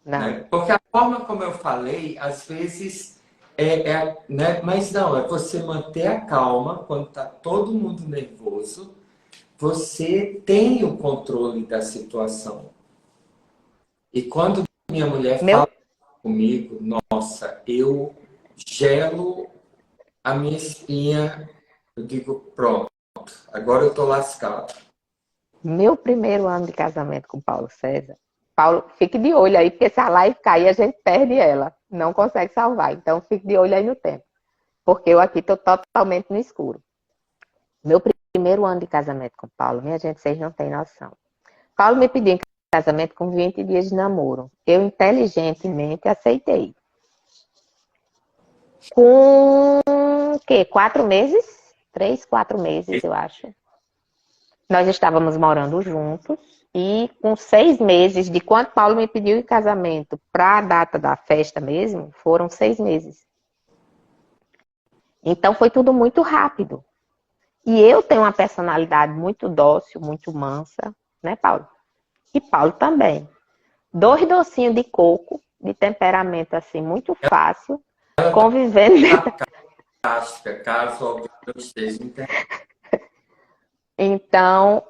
Não. né? Porque a forma como eu falei, às vezes né? Mas não, é você manter a calma quando está todo mundo nervoso. Você tem o controle da situação. E quando minha mulher Meu, fala comigo, nossa, eu gelo a minha espinha, eu digo, pronto, agora eu tô lascado. meu primeiro ano de casamento com o Paulo César. Paulo, fique de olho aí, porque se a live cair, a gente perde ela. Não consegue salvar. Então, fique de olho aí no tempo. Porque eu aqui estou totalmente no escuro. Meu primeiro ano de casamento com o Paulo, minha gente, vocês não têm noção. Paulo me pediu em casamento com 20 dias de namoro. Eu inteligentemente aceitei. Com o quê? 4 meses? 3, 4 meses, eu acho. Nós estávamos morando juntos e com 6 meses de quando Paulo me pediu em casamento para a data da festa mesmo, foram 6 meses. Então foi tudo muito rápido. E eu tenho uma personalidade muito dócil, muito mansa, né, Paulo? E Paulo também. 2 docinhos de coco, de temperamento assim, muito fácil, convivendo. Fantástica, caso alguém não esteja entendendo. Então,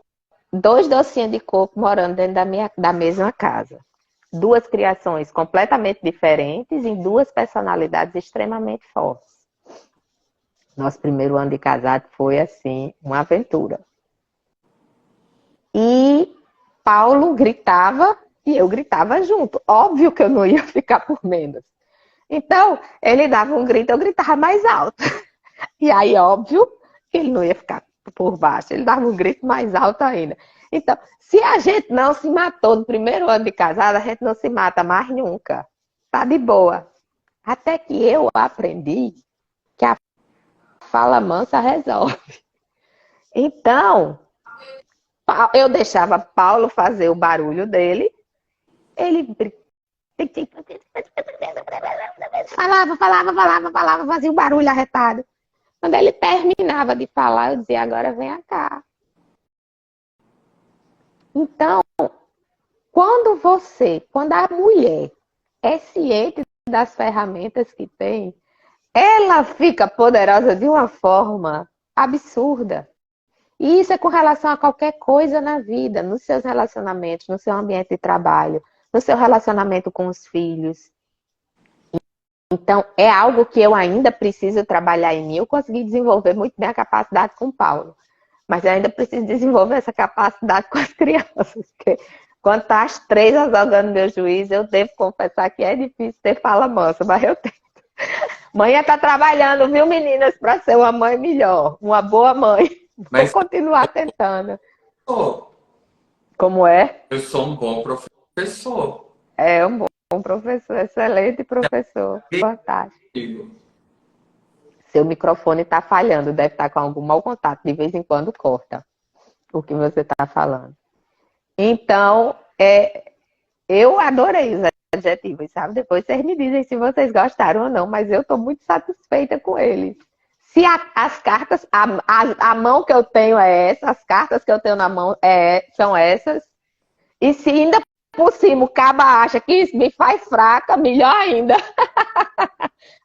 2 docinhos de coco morando dentro da mesma casa. Duas criações completamente diferentes em duas personalidades extremamente fortes. Nosso primeiro ano de casado foi, assim, uma aventura. E Paulo gritava e eu gritava junto. Óbvio que eu não ia ficar por menos. Então, ele dava um grito, eu gritava mais alto. E aí, óbvio, que ele não ia ficar por baixo. Ele dava um grito mais alto ainda. Então, se a gente não se matou no primeiro ano de casada, a gente não se mata mais nunca. Tá de boa. Até que eu aprendi que a fala mansa resolve. Então, eu deixava Paulo fazer o barulho dele, ele falava, fazia o barulho arretado. Quando ele terminava de falar, eu dizia, agora vem cá. Então, quando a mulher é ciente das ferramentas que tem, ela fica poderosa de uma forma absurda. E isso é com relação a qualquer coisa na vida, nos seus relacionamentos, no seu ambiente de trabalho, no seu relacionamento com os filhos. Então, é algo que eu ainda preciso trabalhar em mim. Eu consegui desenvolver muito bem a capacidade com o Paulo, mas eu ainda preciso desenvolver essa capacidade com as crianças. Porque quando tá as três jogando meu juiz, eu devo confessar que é difícil ter fala mansa, mas eu tenho. Mãe está trabalhando, viu, meninas, para ser uma mãe melhor, uma boa mãe. Vou Mas continuar tentando. pô, Como é? eu sou um bom professor. É um bom professor, excelente professor, fantástico. Digo, Seu microfone está falhando, deve estar com algum mau contato, de vez em quando corta o que você está falando. Então, eu adorei os adjetivos, sabe? Depois vocês me dizem se vocês gostaram ou não, mas eu estou muito satisfeita com eles. Se as cartas, a mão que eu tenho é essa, as cartas que eu tenho na mão são essas, e se ainda por cima o caba acha que isso me faz fraca, melhor ainda.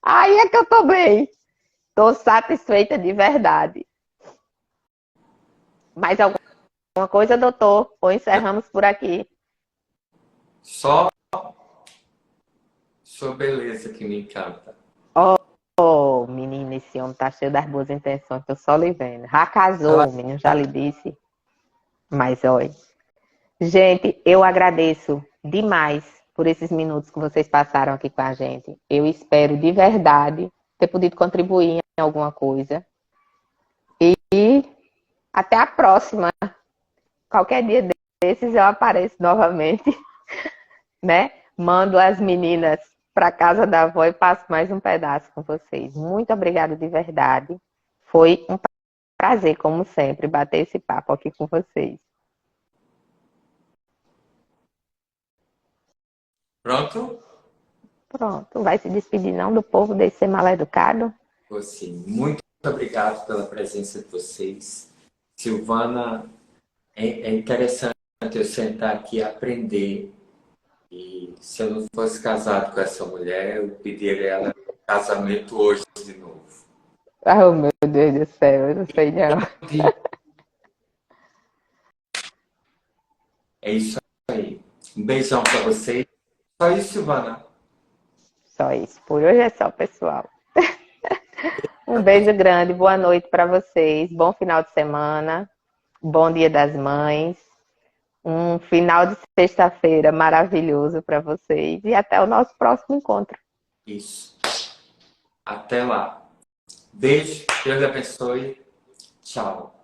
Aí é que eu tô bem. Tô satisfeita de verdade. Mais alguma coisa, doutor? Ou encerramos por aqui? só sua beleza que me encanta. Oh, menina, esse homem tá cheio das boas intenções, tô só lhe vendo. Já casou, o menino já lhe disse. Mas, olha, Gente, eu agradeço demais por esses minutos que vocês passaram aqui com a gente. Eu espero de verdade ter podido contribuir em alguma coisa. E até a próxima. Qualquer dia desses eu apareço novamente, né? Mando as meninas para casa da avó e passo mais um pedaço com vocês. Muito obrigada de verdade. Foi um prazer, como sempre, bater esse papo aqui com vocês. Pronto? Pronto, vai se despedir não do povo desse ser mal educado? Você, muito obrigado pela presença de vocês. Silvana, é interessante eu sentar aqui e aprender. E se eu não fosse casado com essa mulher, eu pediria ela casamento hoje de novo. Oh, meu Deus do céu, eu não sei não. É isso aí. Um beijão para vocês. Só isso, Silvana. Só isso. Por hoje é só, pessoal. Um beijo grande, boa noite para vocês. Bom final de semana. Bom Dia das Mães. Um final de sexta-feira maravilhoso para vocês. E até o nosso próximo encontro. Isso. Até lá. Beijo, Deus abençoe. Tchau.